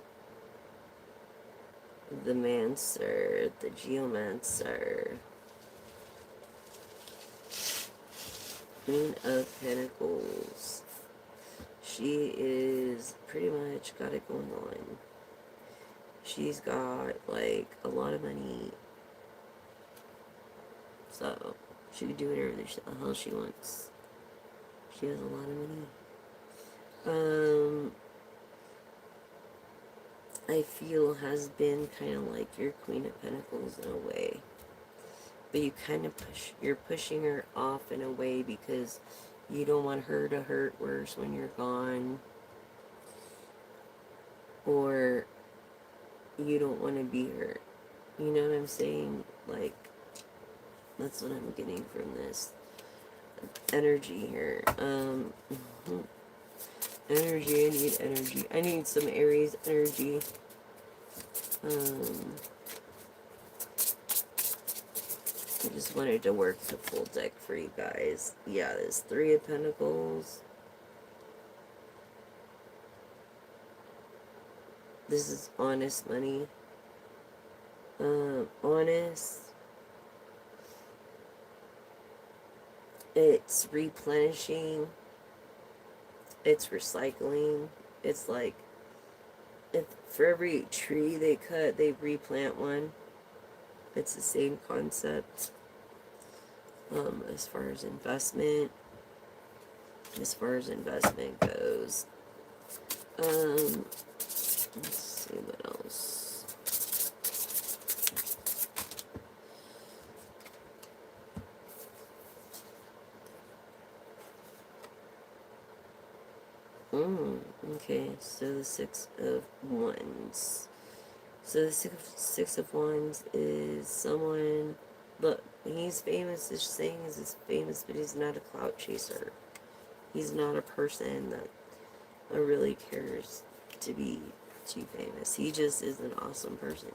the Mancer, the Geomancer, Queen of Pentacles. She is pretty much got it going on. She's got, like, a lot of money. So, she can do whatever the hell she wants. She has a lot of money. I feel has been kind of like your Queen of Pentacles in a way. But you kind of you're pushing her off in a way because you don't want her to hurt worse when you're gone. Or you don't want to be hurt. You know what I'm saying? Like, that's what I'm getting from this energy here. Energy, I need energy. I need some Aries energy. I just wanted to work the full deck for you guys. Yeah, there's Three of Pentacles. This is honest money. Honest. It's replenishing. It's recycling. It's like, if for every tree they cut, they replant one. It's the same concept. As far as investment goes. Let's see what else. Okay, so the Six of Wands. So the Six of Wands is someone, look, he's famous, this saying is he's famous, but he's not a clout chaser. He's not a person that really cares to be too famous. He just is an awesome person.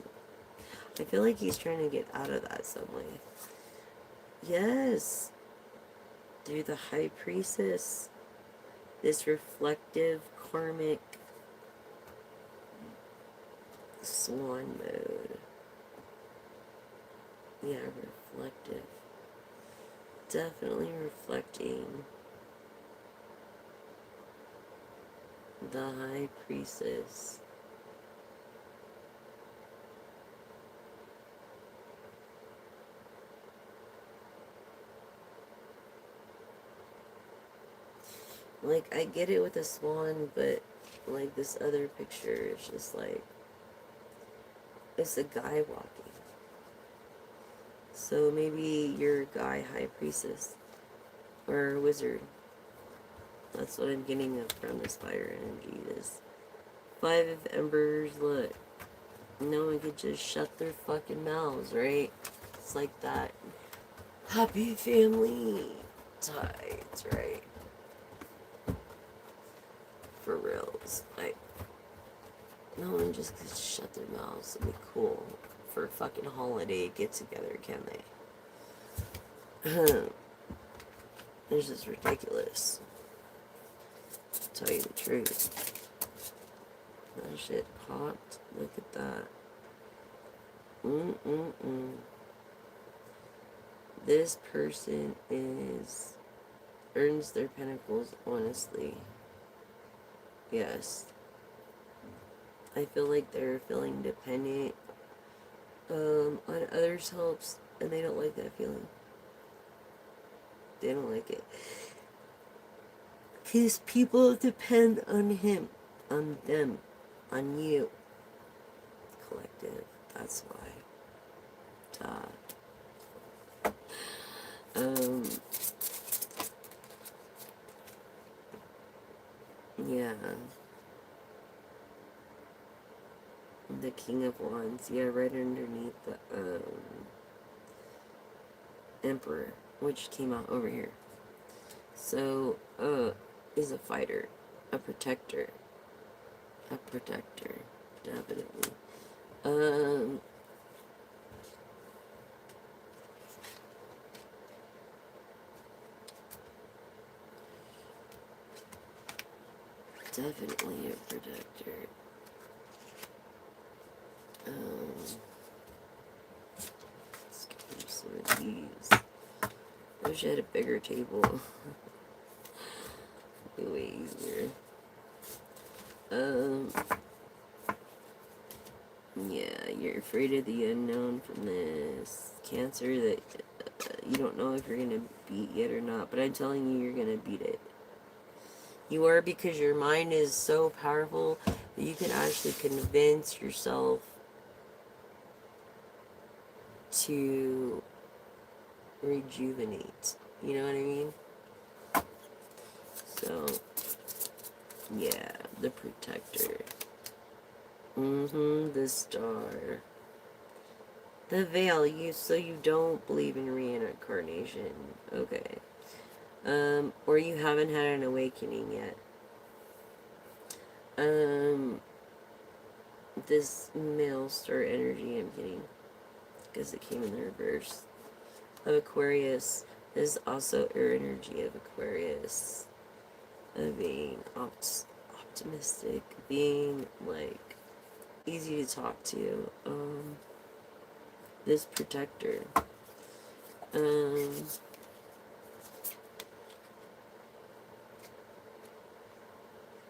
I feel like he's trying to get out of that some way. Yes. Through the High Priestess. This reflective, karmic swan mode. Yeah, reflective. Definitely reflecting the High Priestess. Like, I get it with a swan, but Like this other picture is just like, it's a guy walking. So maybe you're a guy high priestess or a wizard. That's what I'm getting from this fire energy. This 5 of Embers, look. No one could just shut their fucking mouths, right? It's like that happy family tides, right? For reals. Like, no one just could shut their mouths and be cool for a fucking holiday get together, can they? It's just ridiculous. To tell you the truth. That shit popped. Look at that. This person earns their pentacles honestly. Yes. I feel like they're feeling dependent on others' helps, and they don't like that feeling. They don't like it. Because people depend on him, on them, on you. Collective. That's why. Yeah. The King of Wands. Yeah, right underneath the, Emperor, which came out over here. So, is a fighter, a protector, definitely. Definitely a protector. Let's get some of these. I wish I had a bigger table. Be way easier. Yeah, you're afraid of the unknown from this Cancer that you don't know if you're gonna beat yet or not, but I'm telling you, you're gonna beat it. You are, because your mind is so powerful that you can actually convince yourself to rejuvenate. You know what I mean? So, yeah, the protector. The star. The veil, so you don't believe in reincarnation. Okay. Or you haven't had an awakening yet. This male star energy I'm getting, because it came in the reverse. Of Aquarius. This is also air energy of Aquarius. Of being optimistic, being, like, easy to talk to. This protector.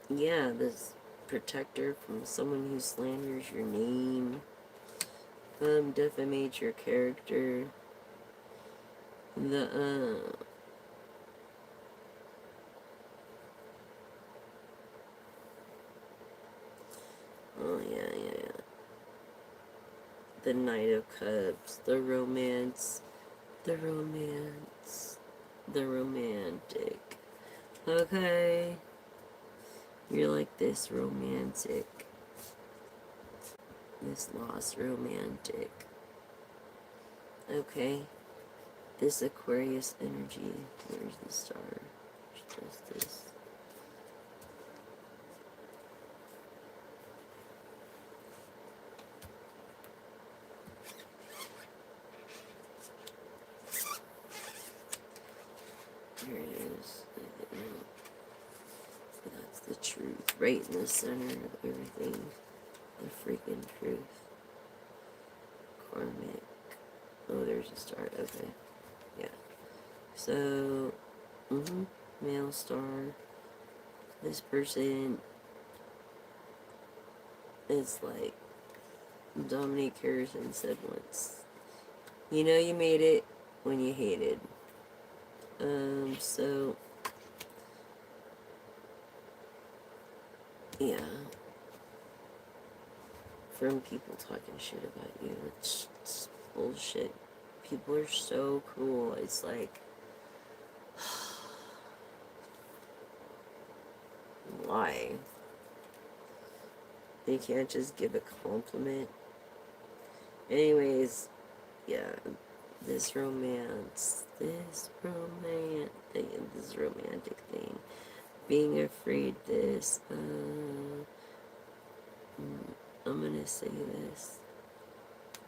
Yeah, this protector from someone who slanders your name, defamates your character. Oh yeah. The Knight of Cups, the romance, the romantic. Okay. You're like this romantic. This lost romantic. Okay. This Aquarius energy. Where's the star? Just this. Here it is. That's the truth. Right in the center of everything. The freaking truth. Karmic. Oh, there's a star. Okay. Yeah. So, male star. This person is like Dominique Harrison said once. You know you made it when you hated. So Yeah. From people talking shit about you. It's bullshit. People are so cruel. It's like, why? They can't just give a compliment. Anyways, yeah, this romantic thing, being afraid, I'm gonna say this,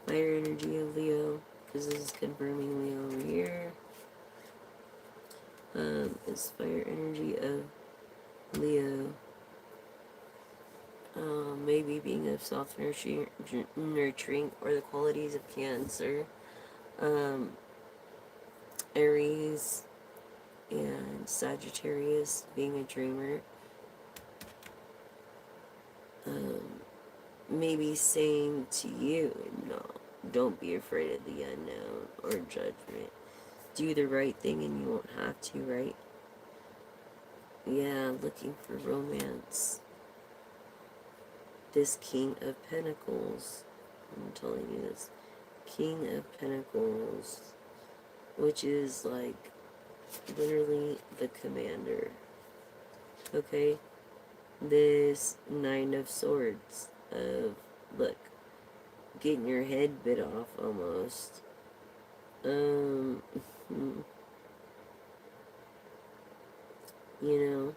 fire energy of Leo, because this is confirming Leo over here, is fire energy of Leo, maybe being of self-nurturing, or the qualities of Cancer, Aries, and Sagittarius, being a dreamer, maybe saying to you, no, don't be afraid of the unknown or judgment. Do the right thing and you won't have to, right? Yeah, looking for romance. This King of Pentacles, I'm telling you this, King of Pentacles, which is like literally the commander. Okay? This Nine of Swords of, look, getting your head bit off almost. You know,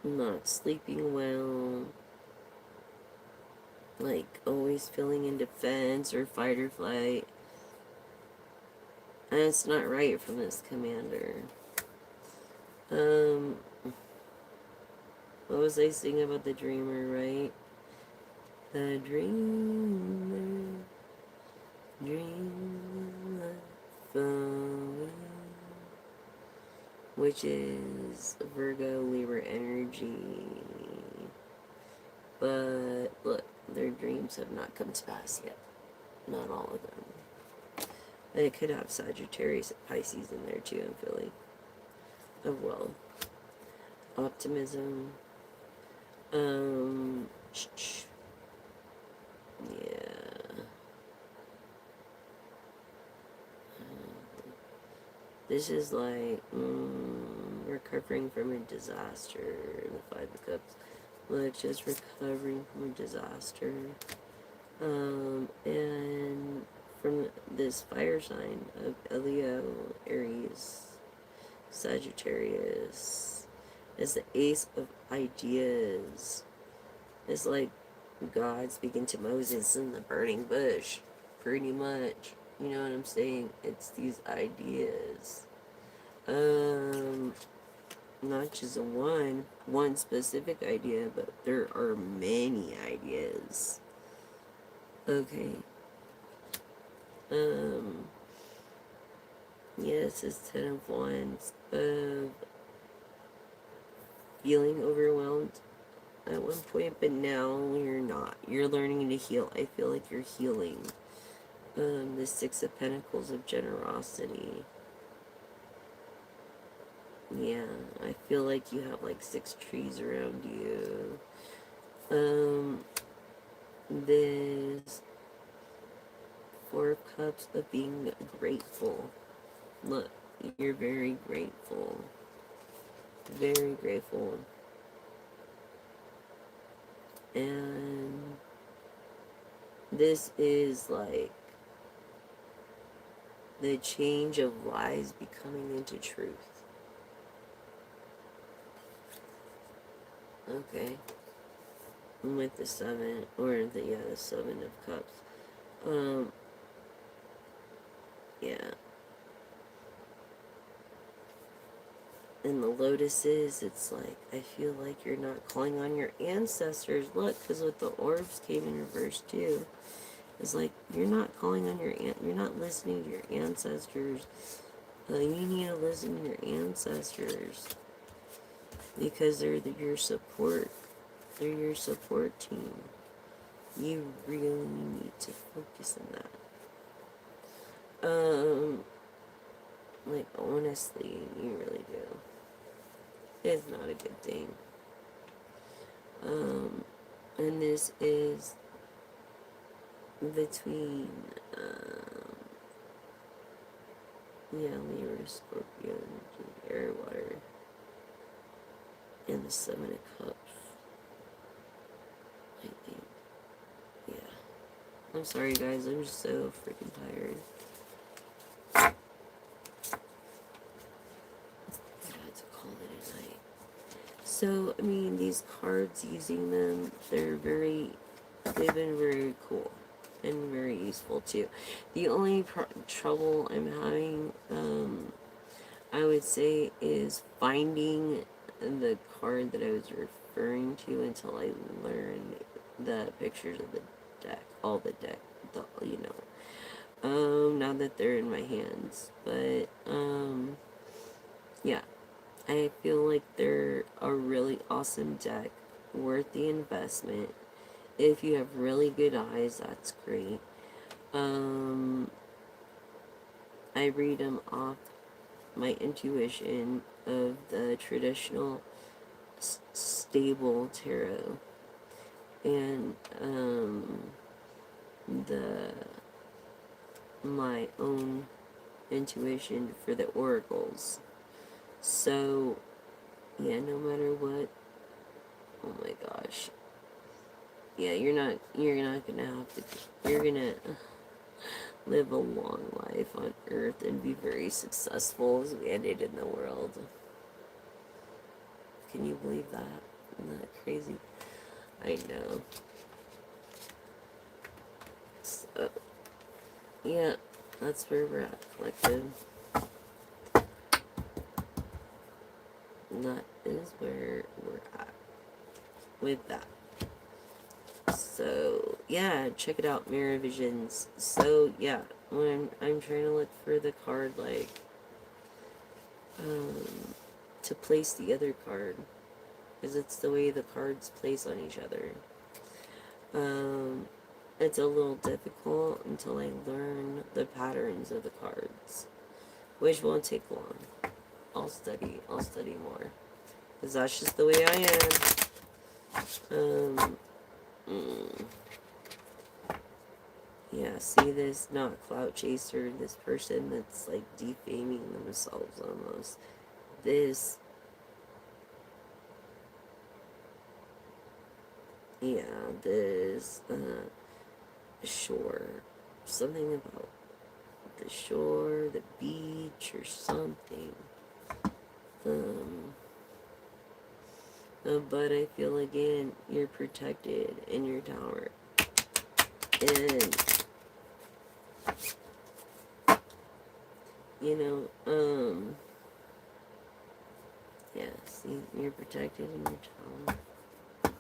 not sleeping well, like always feeling in defense or fight or flight. And it's not right from this commander. What was I saying about the dreamer, right? The dreamer, dreamer, which is Virgo, Libra energy. But look, their dreams have not come to pass yet. Not all of them. And it could have Sagittarius and Pisces in there too, I'm feeling. Oh well. Optimism. Yeah. This is like recovering from a disaster. The Five of Cups. Like just recovering from a disaster. And from this fire sign of Leo, Aries, Sagittarius, is the Ace of Ideas. It's like God speaking to Moses in the burning bush, pretty much. You know what I'm saying? It's these ideas. Not just one specific idea, but there are many ideas. Okay. Yes, it's 10 of Wands of feeling overwhelmed at one point, but now you're not. You're learning to heal. I feel like you're healing. The Six of Pentacles of generosity. Yeah, I feel like you have like 6 trees around you. This Four of Cups of being grateful. Look, you're very grateful. Very grateful. And this is like the change of lies becoming into truth. Okay. With the Seven, or the Seven of Cups. Yeah. And the lotuses, it's like, I feel like you're not calling on your ancestors. Look, because with the orbs came in reverse too. It's like, you're not calling on you're not listening to your ancestors. You need to listen to your ancestors. Because they're your support. They're your support team. You really need to focus on that. Like, honestly, you really do. It's not a good thing. And this is between, Libra, Scorpio, air, water, and the Seven of Cups, I think. Yeah. I'm sorry, guys. I'm just so freaking tired. I had to call it a night. So, I mean, these cards, using them, they've been very cool and very useful too. The only trouble I'm having, I would say, is finding the card that I was referring to until I learned the pictures of the deck, all the deck, now that they're in my hands. But, yeah, I feel like they're a really awesome deck, worth the investment. If you have really good eyes, that's great. I read them off my intuition of the traditional stable tarot and my own intuition for the oracles. So yeah, no matter what, oh my gosh, yeah, you're not gonna have to, you're gonna live a long life on earth and be very successful as we ended in the world. Can you believe that? Isn't that crazy? I know. So, yeah, that's where we're at, collective. That is where we're at with that. So, yeah, check it out, Mirror Visions. So, yeah, when I'm trying to look for the card, like, to place the other card, because it's the way the cards place on each other. It's a little difficult until I learn the patterns of the cards, which won't take long. I'll study more, because that's just the way I am. Yeah, see this, not clout chaser, this person that's like defaming themselves almost. This, yeah, this, shore. Something about the shore, the beach, or something. But I feel again, you're protected in your tower. And, yeah, see, you're protected in your tower.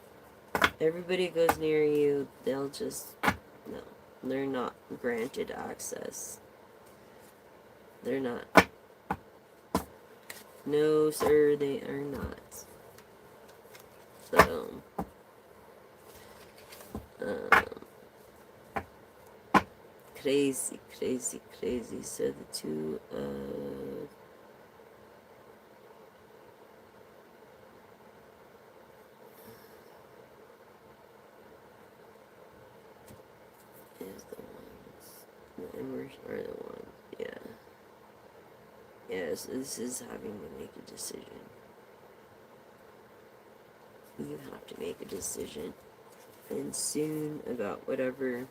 Everybody goes near you, they'll just, no, they're not granted access. They're not. No, sir, they are not. So, crazy. So the two of is the ones. The embers are the ones. Yeah. Yeah, so this is having to make a decision. You have to make a decision. And soon about whatever.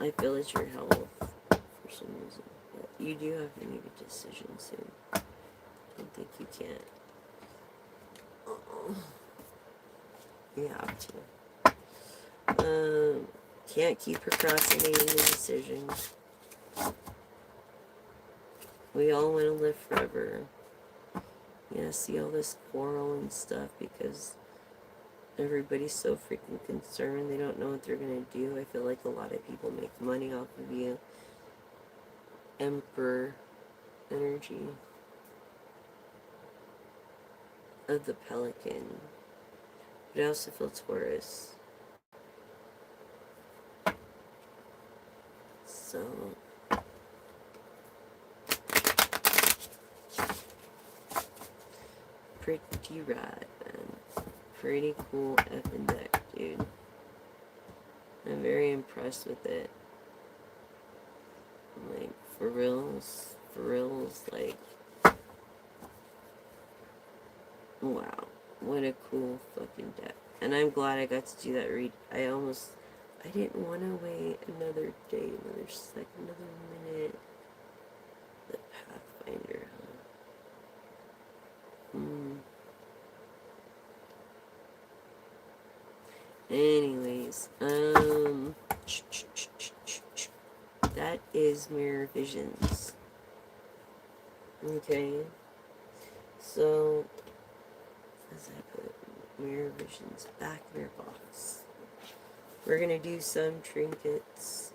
I feel it's your health for some reason. But you do have to make a decision soon. I don't think you can't. You have to. Can't keep procrastinating the decision. We all want to live forever. Yeah, see all this quarrel and stuff because everybody's so freaking concerned. They don't know what they're going to do. I feel like a lot of people make money off of you. Emperor energy of the Pelican. But I also feel Taurus. So pretty rad, man. Pretty cool effing deck, dude. I'm very impressed with it. Like, for reals, like, wow, what a cool fucking deck. And I'm glad I got to do that read. I didn't want to wait another day, another second, another minute. The Pathfinder, huh? Anyways, that is Mirror Visions. Okay, so, as I put Mirror Visions back in your box, we're gonna do some trinkets.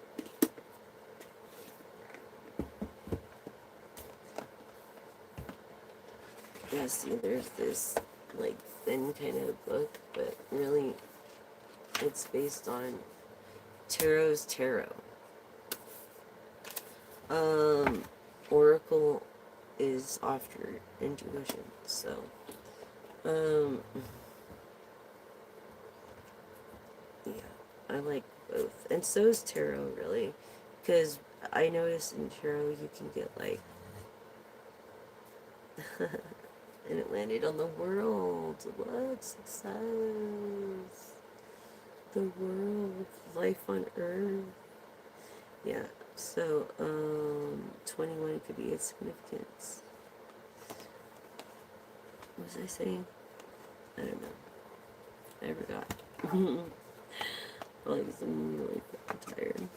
Yeah, see, there's this, like, thin kind of book, but really, it's based on Tarot's Tarot. Oracle is after intuition, so, yeah, I like both. And so is tarot, really, because I noticed in tarot you can get, like, and it landed on the world. What? Success. The world. Life on Earth. Yeah, so, 21 could be its significance. What was I saying? I don't know. I forgot. Like, I'm really tired.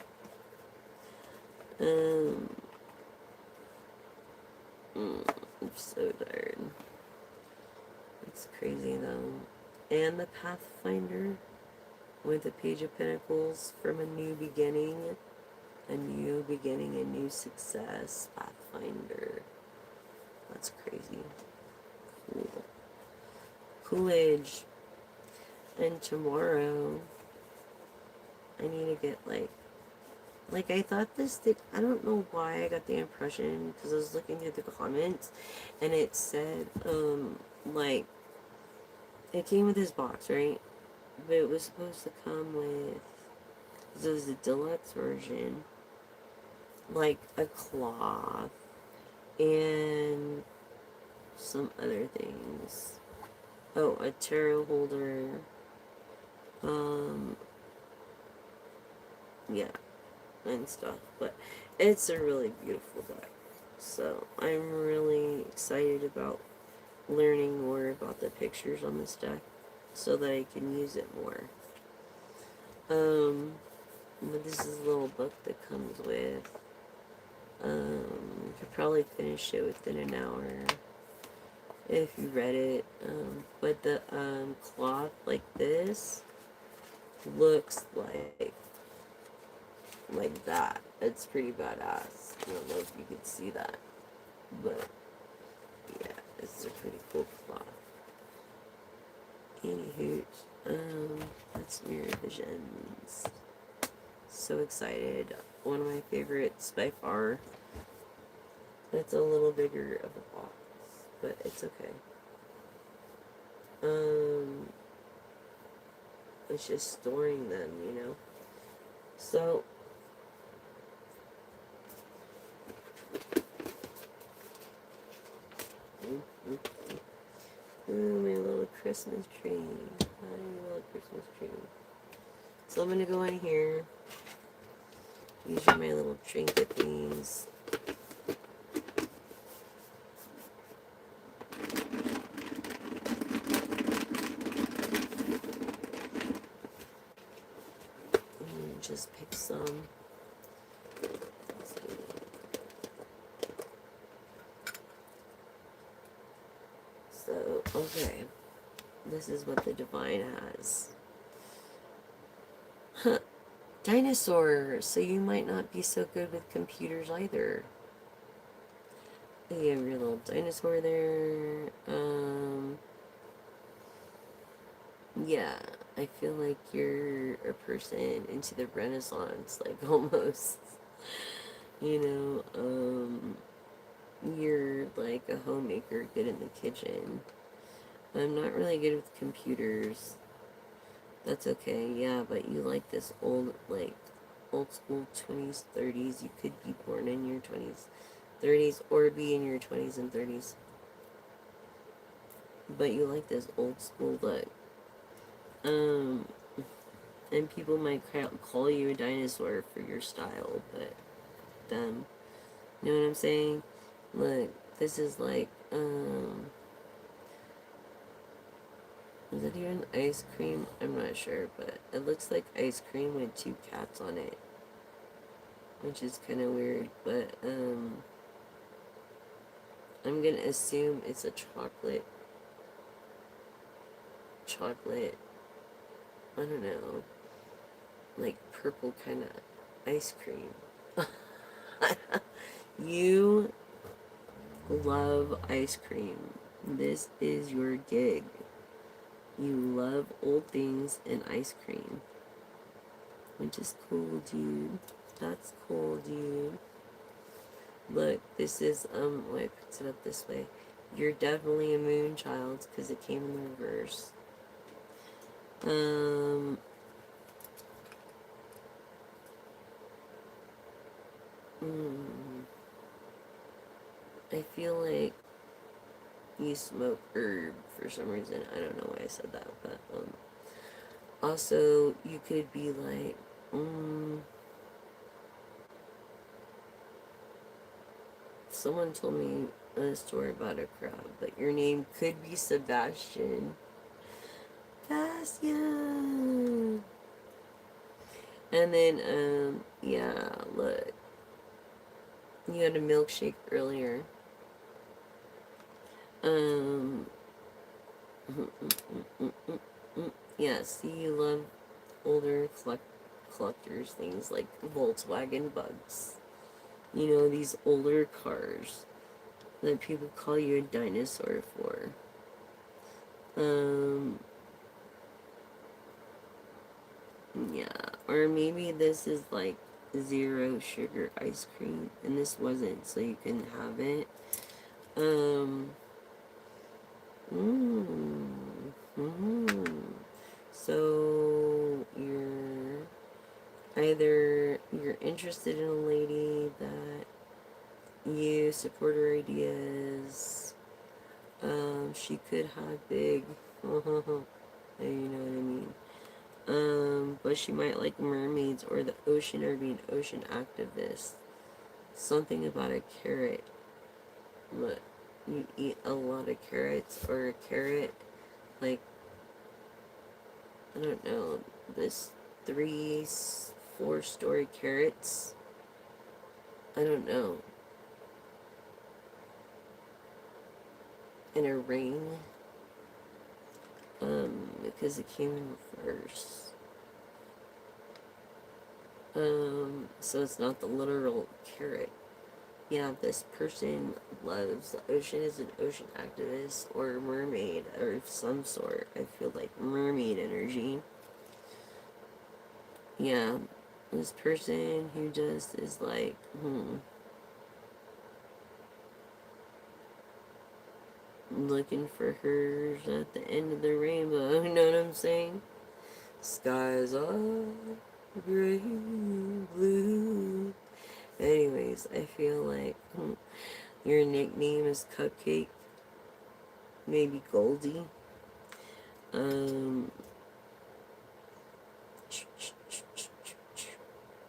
I'm so tired. It's crazy, though. And the Pathfinder with the Page of Pentacles, from a new beginning. A new beginning, a new success. Pathfinder. That's crazy. Cool. Coolidge. And tomorrow, I need to get, like, I thought this thing, I don't know why I got the impression, because I was looking through the comments, and it said, like, it came with this box, right? But it was supposed to come with, because it was the deluxe version, like, a cloth, and some other things. Oh, a tarot holder, yeah, and stuff, but it's a really beautiful deck. So I'm really excited about learning more about the pictures on this deck so that I can use it more. But this is a little book that comes with. You could probably finish it within an hour if you read it. But the cloth like this looks like that. It's pretty badass. I don't know if you could see that, but yeah, it's a pretty cool cloth. Anywho, that's Mirror Visions. So excited. One of my favorites by far. It's a little bigger of a box, but it's okay. It's just storing them, you know? So, ooh, my little Christmas tree. My little Christmas tree. So I'm gonna go in here. These are my little trinket things. And just pick some. So, okay. This is what the Divine has. Huh. Dinosaur, so you might not be so good with computers either. You have your little dinosaur there. Yeah, I feel like you're a person into the Renaissance, like, almost. You know, you're like a homemaker, good in the kitchen. I'm not really good with computers. That's okay, yeah, but you like this old, like, old school 20s, 30s. You could be born in your 20s, 30s, or be in your 20s and 30s. But you like this old school look. Um, and people might call you a dinosaur for your style, but them. You know what I'm saying? Look, this is like, is it even ice cream? I'm not sure, but it looks like ice cream with two cats on it, which is kind of weird, but, I'm gonna assume it's a chocolate, I don't know, like purple kind of ice cream. You love ice cream. This is your gig. You love old things and ice cream. Which is cool, dude. That's cool, dude. Look, this is, wait, I picked it up this way. You're definitely a moon child, because it came in the reverse. I feel like you smoke herb for some reason. I don't know why I said that, but, also, you could be like, someone told me a story about a crab, but your name could be Sebastian. Sebastian! And then, yeah, look. You had a milkshake earlier. Yeah, see, you love older collectors, things like Volkswagen Bugs. You know, these older cars that people call you a dinosaur for. Yeah, or maybe this is like zero sugar ice cream, and this wasn't, so you can have it. Um, mm, So you're interested in a lady that you support her ideas. She could have big, you know what I mean. But she might like mermaids or the ocean or be an ocean activist. Something about a carrot. What? You eat a lot of carrots or a carrot, like, I don't know, this 4-story carrots. I don't know. In a ring. Because it came in reverse. So it's not the literal carrot. Yeah, this person loves the ocean, is an ocean activist or a mermaid or some sort. I feel like mermaid energy. Yeah, this person who just is like, looking for hers at the end of the rainbow. You know what I'm saying? Skies are gray, blue. Anyways, I feel like your nickname is Cupcake, maybe Goldie.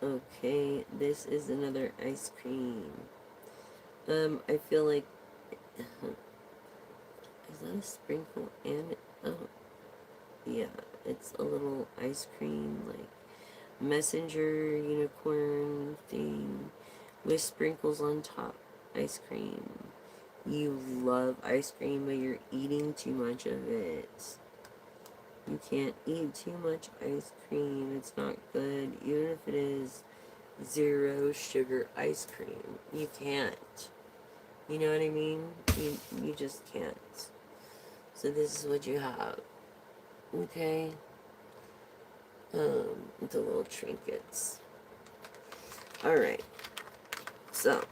Okay, this is another ice cream. I feel like, is that a sprinkle and, oh, yeah, it's a little ice cream, like, messenger unicorn thing with sprinkles on top. Ice cream. You love ice cream, but you're eating too much of it. You can't eat too much ice cream. It's not good. Even if it is zero sugar ice cream, you can't. You know what I mean? You just can't. So this is what you have. Okay? The little trinkets. Alright. So.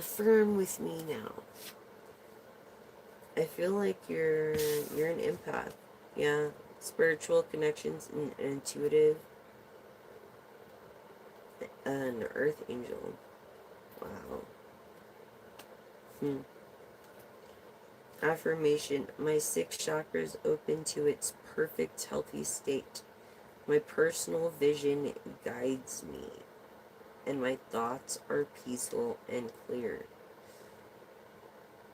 affirm with me now. I feel like you're an empath. Yeah. Spiritual connections and intuitive. An earth angel. Wow. Affirmation. My 6 chakras open to its perfect healthy state. My personal vision guides me, and my thoughts are peaceful and clear.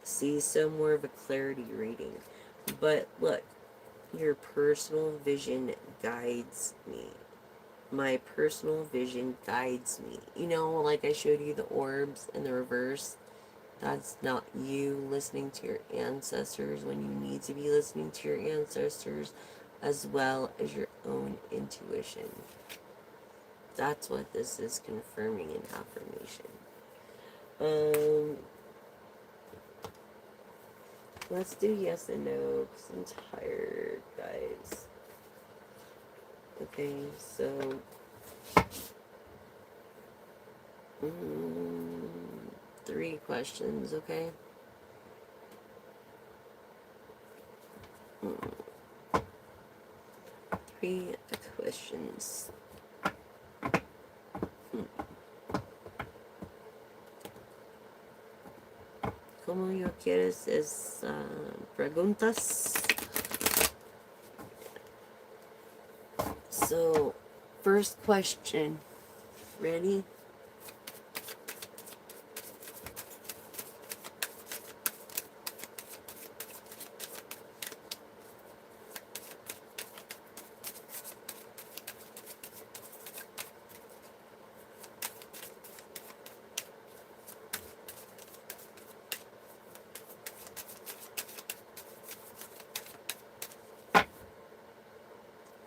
See, so more of a clarity reading. But look, your personal vision guides me. My personal vision guides me. You know, like I showed you the orbs in the reverse. That's not you listening to your ancestors when you need to be listening to your ancestors, as well as your own intuition. That's what this is confirming in affirmation. Let's do yes and no, because I'm tired, guys. Okay, so 3 questions, okay? Mm. 3 questions. ¿Cómo yo quieres es preguntas? So, first question. Ready?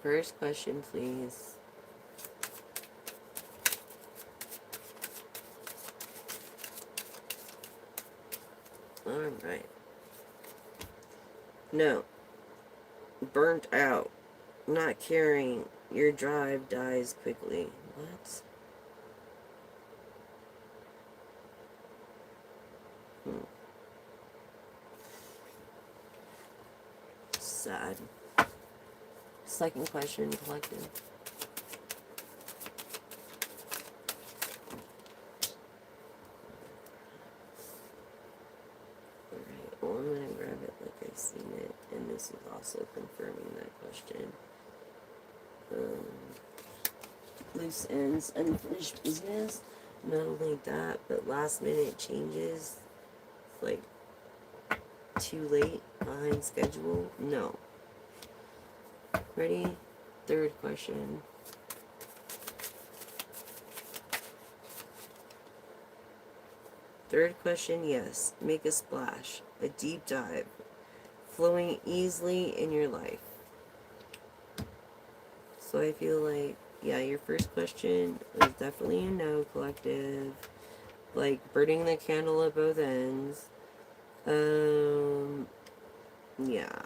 First question, please. Alright. No. Burnt out. Not caring. Your drive dies quickly. What? Sad. Second question, collective. Alright, well, I'm gonna grab it like I've seen it, and this is also confirming that question. Loose ends, unfinished business. Not only that, but last minute changes. Like, too late, behind schedule. No. Ready? Third question. Third question, yes. Make a splash. A deep dive. Flowing easily in your life. So I feel like, yeah, your first question was definitely a no, collective. Like, burning the candle at both ends. Yeah.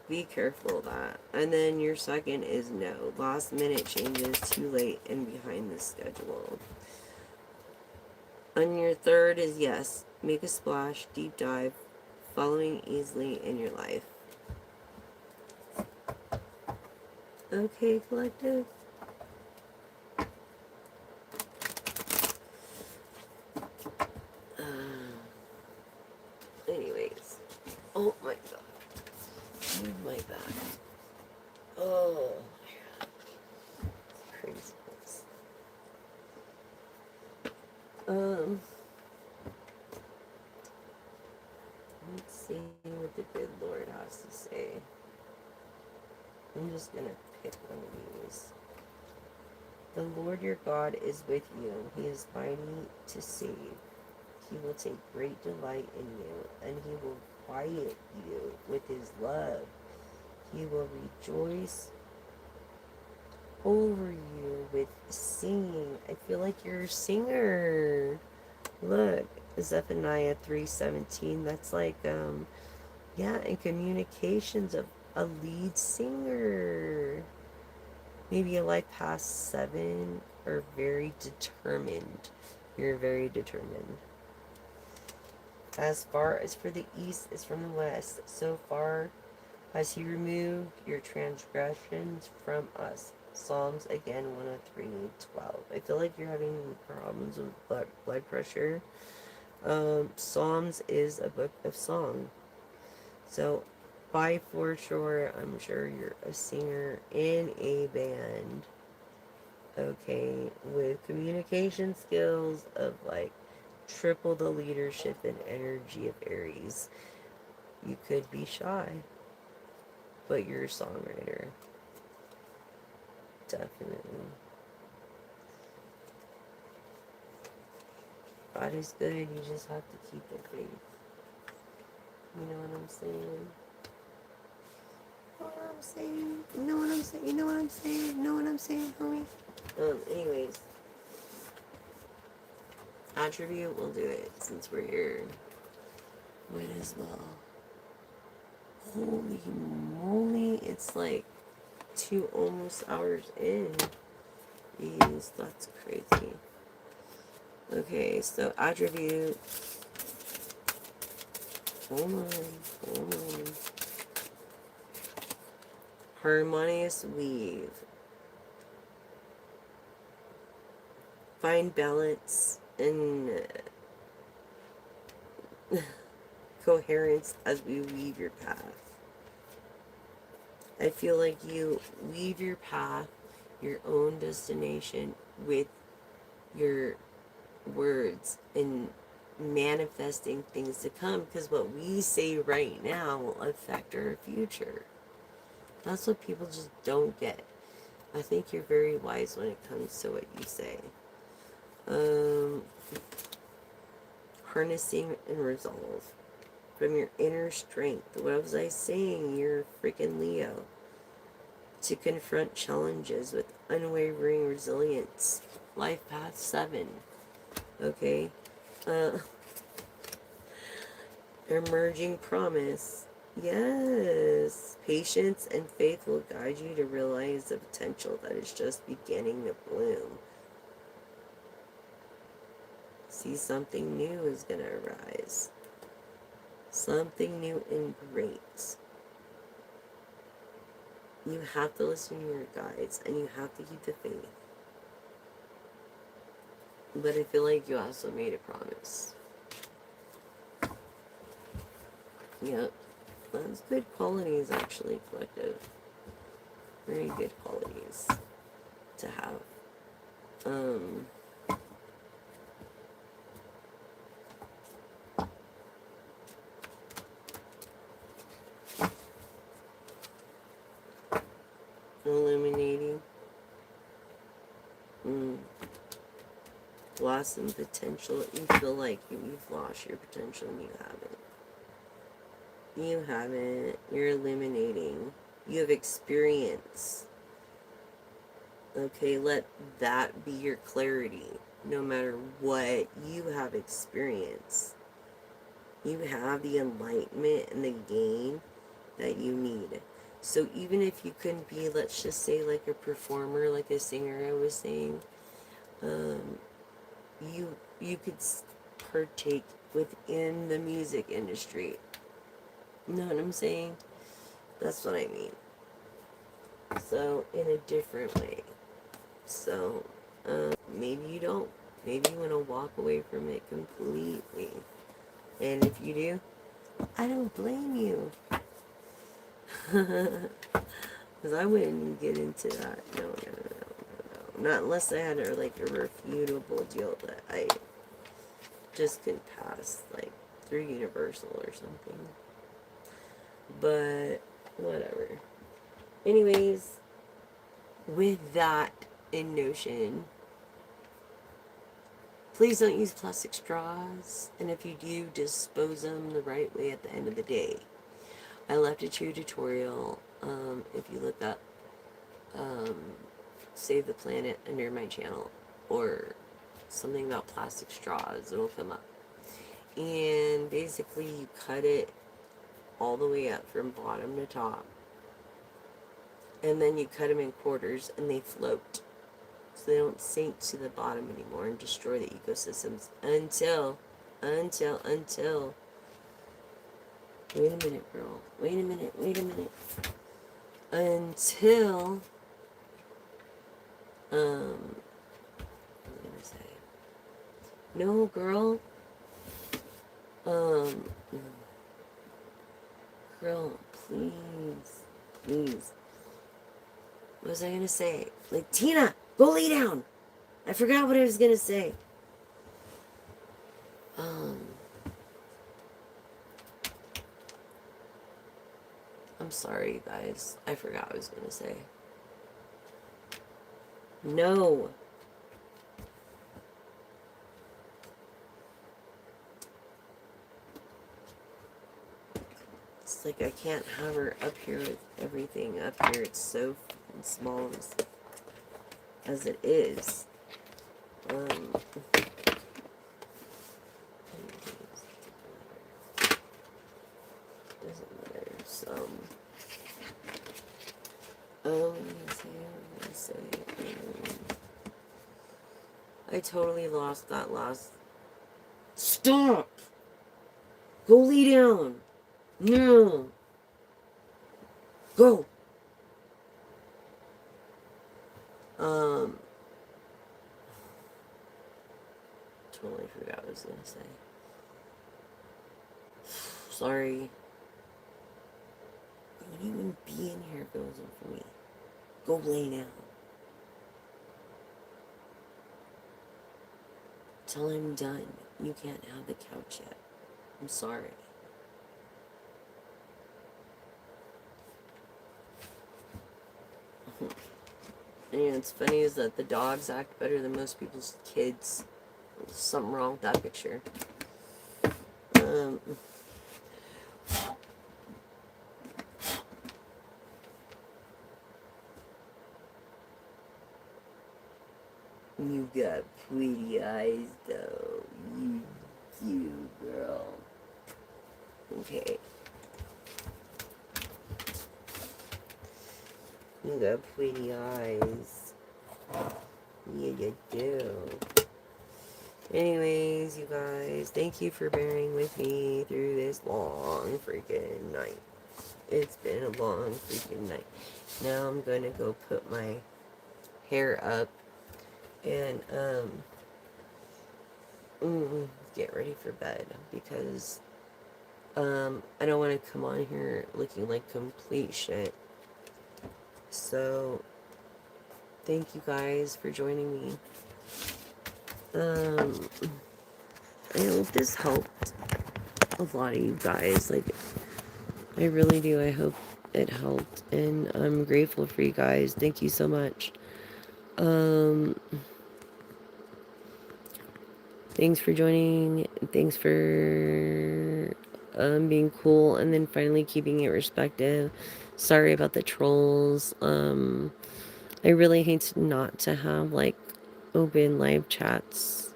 Be careful of that. And then your second is no. Last minute changes, too late, and behind the schedule. And your third is yes. Make a splash, deep dive, following easily in your life. Okay, collective. Anyways. Oh my god. Move my back. Oh. Craziness. Let's see what the good Lord has to say. I'm just gonna pick one of these. The Lord your God is with you. He is mighty to save. He will take great delight in you, and he will quiet you with his love. He will rejoice over you with singing. I feel like you're a singer. Look, Zephaniah 3:17. That's like, yeah, in communications of a lead singer. Maybe a life past 7, or very determined. You're very determined. As far as for the east is from the west, so far has he removed your transgressions from us. Psalms again 103:12. I feel like you're having problems with blood pressure. Psalms is a book of song. So by for sure, I'm sure you're a singer in a band. Okay, with communication skills of like triple the leadership and energy of Aries. You could be shy, but you're a songwriter. Definitely. God is good, you just have to keep the faith. You know what I'm saying? You know what I'm saying? You know what I'm saying? You know what I'm saying? You know what I'm saying, homie? Anyways. Attribute, we'll do it since we're here. Might as well. Holy moly, it's like 2 almost hours in. Jeez, that's crazy. Okay, so attribute. Hold on. Harmonious weave. Find balance and coherence as we weave your path. I feel like you weave your path, your own destination with your words and manifesting things to come, because what we say right now will affect our future. That's what people just don't get. I think you're very wise when it comes to what you say. Harnessing and resolve from your inner strength. What was I saying? You're freaking Leo. To confront challenges with unwavering resilience. Life path 7. Okay. Emerging promise. Yes. Patience and faith will guide you to realize the potential that is just beginning to bloom. See, something new is going to arise. Something new and great. You have to listen to your guides and you have to keep the faith. But I feel like you also made a promise. Yep. That's good qualities, actually, collective. Very good qualities to have. Illuminating. Blossom potential. You feel like you've lost your potential and you haven't. You haven't. You're illuminating. You have experience. Okay, let that be your clarity. No matter what, you have experience. You have the enlightenment and the gain that you need. So even if you couldn't be, let's just say, like a performer, like a singer I was saying, you could partake within the music industry. You know what I'm saying? That's what I mean. So, in a different way. So, maybe you don't. Maybe you want to walk away from it completely. And if you do, I don't blame you. Because I wouldn't get into that. No. Not unless I had a refutable deal that I just could pass, like, through Universal or something. But, whatever. Anyways, with that in notion, please don't use plastic straws, and if you do, dispose them the right way at the end of the day. I left a true tutorial, if you look up Save the Planet under my channel, or something about plastic straws, it'll come up. And basically you cut it all the way up from bottom to top, and then you cut them in quarters and they float. so they don't sink to the bottom anymore and destroy the ecosystems until. Wait a minute, girl. Wait a minute. Until, what am I gonna say? No, girl. Girl, please. What was I gonna say? Like, Tina, go lay down. I forgot what I was gonna say. I'm sorry, you guys. I forgot what I was gonna say. No. It's like I can't have her up here with everything up here. It's so small as it is. Doesn't matter. I totally lost that last. Stop! Go lay down! No! Go! Totally forgot what I was gonna say. Sorry. You wouldn't even be in here if it wasn't for me. Go lay down. Till I'm done. You can't have the couch yet. I'm sorry. And it's funny is that the dogs act better than most people's kids. There's something wrong with that picture. You got pretty eyes, though. You girl. Okay. You got pretty eyes. Yeah, you do. Anyways, you guys, thank you for bearing with me through this long freaking night. It's been a long freaking night. Now I'm gonna go put my hair up and get ready for bed because I don't want to come on here looking like complete shit. So thank you guys for joining me. I hope this helped a lot of you guys. Like, I really do. I hope it helped, and I'm grateful for you guys. Thank you so much. Thanks for joining. Thanks for being cool and then finally keeping it respective. Sorry about the trolls. I really hate not to have like open live chats,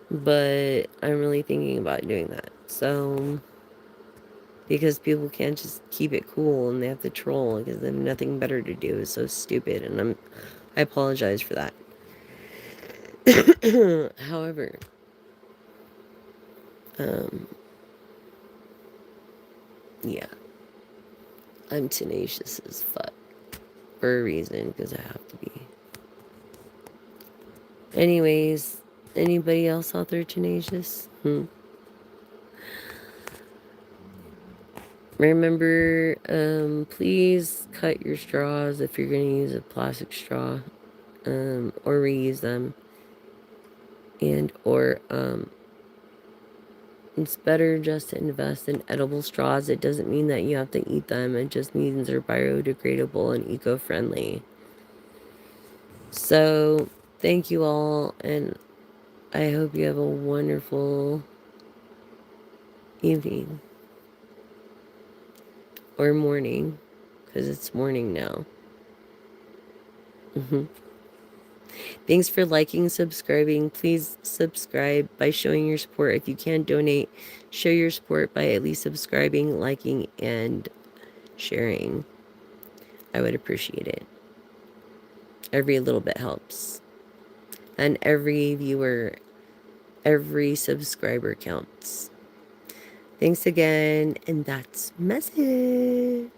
but I'm really thinking about doing that. So, because people can't just keep it cool and they have to troll because they have nothing better to do. It's so stupid, and I apologize for that. However, yeah, I'm tenacious as fuck for a reason because I have to be. Anyways, anybody else out there tenacious? Remember, please cut your straws if you're going to use a plastic straw, or reuse them. And, or, it's better just to invest in edible straws. It doesn't mean that you have to eat them. It just means they're biodegradable and eco-friendly. So, thank you all, and I hope you have a wonderful evening. Or morning, because it's morning now. Thanks for liking, subscribing. Please subscribe by showing your support. If you can donate, show your support by at least subscribing, liking, and sharing. I would appreciate it. Every little bit helps. And every viewer, every subscriber counts. Thanks again, and that's message.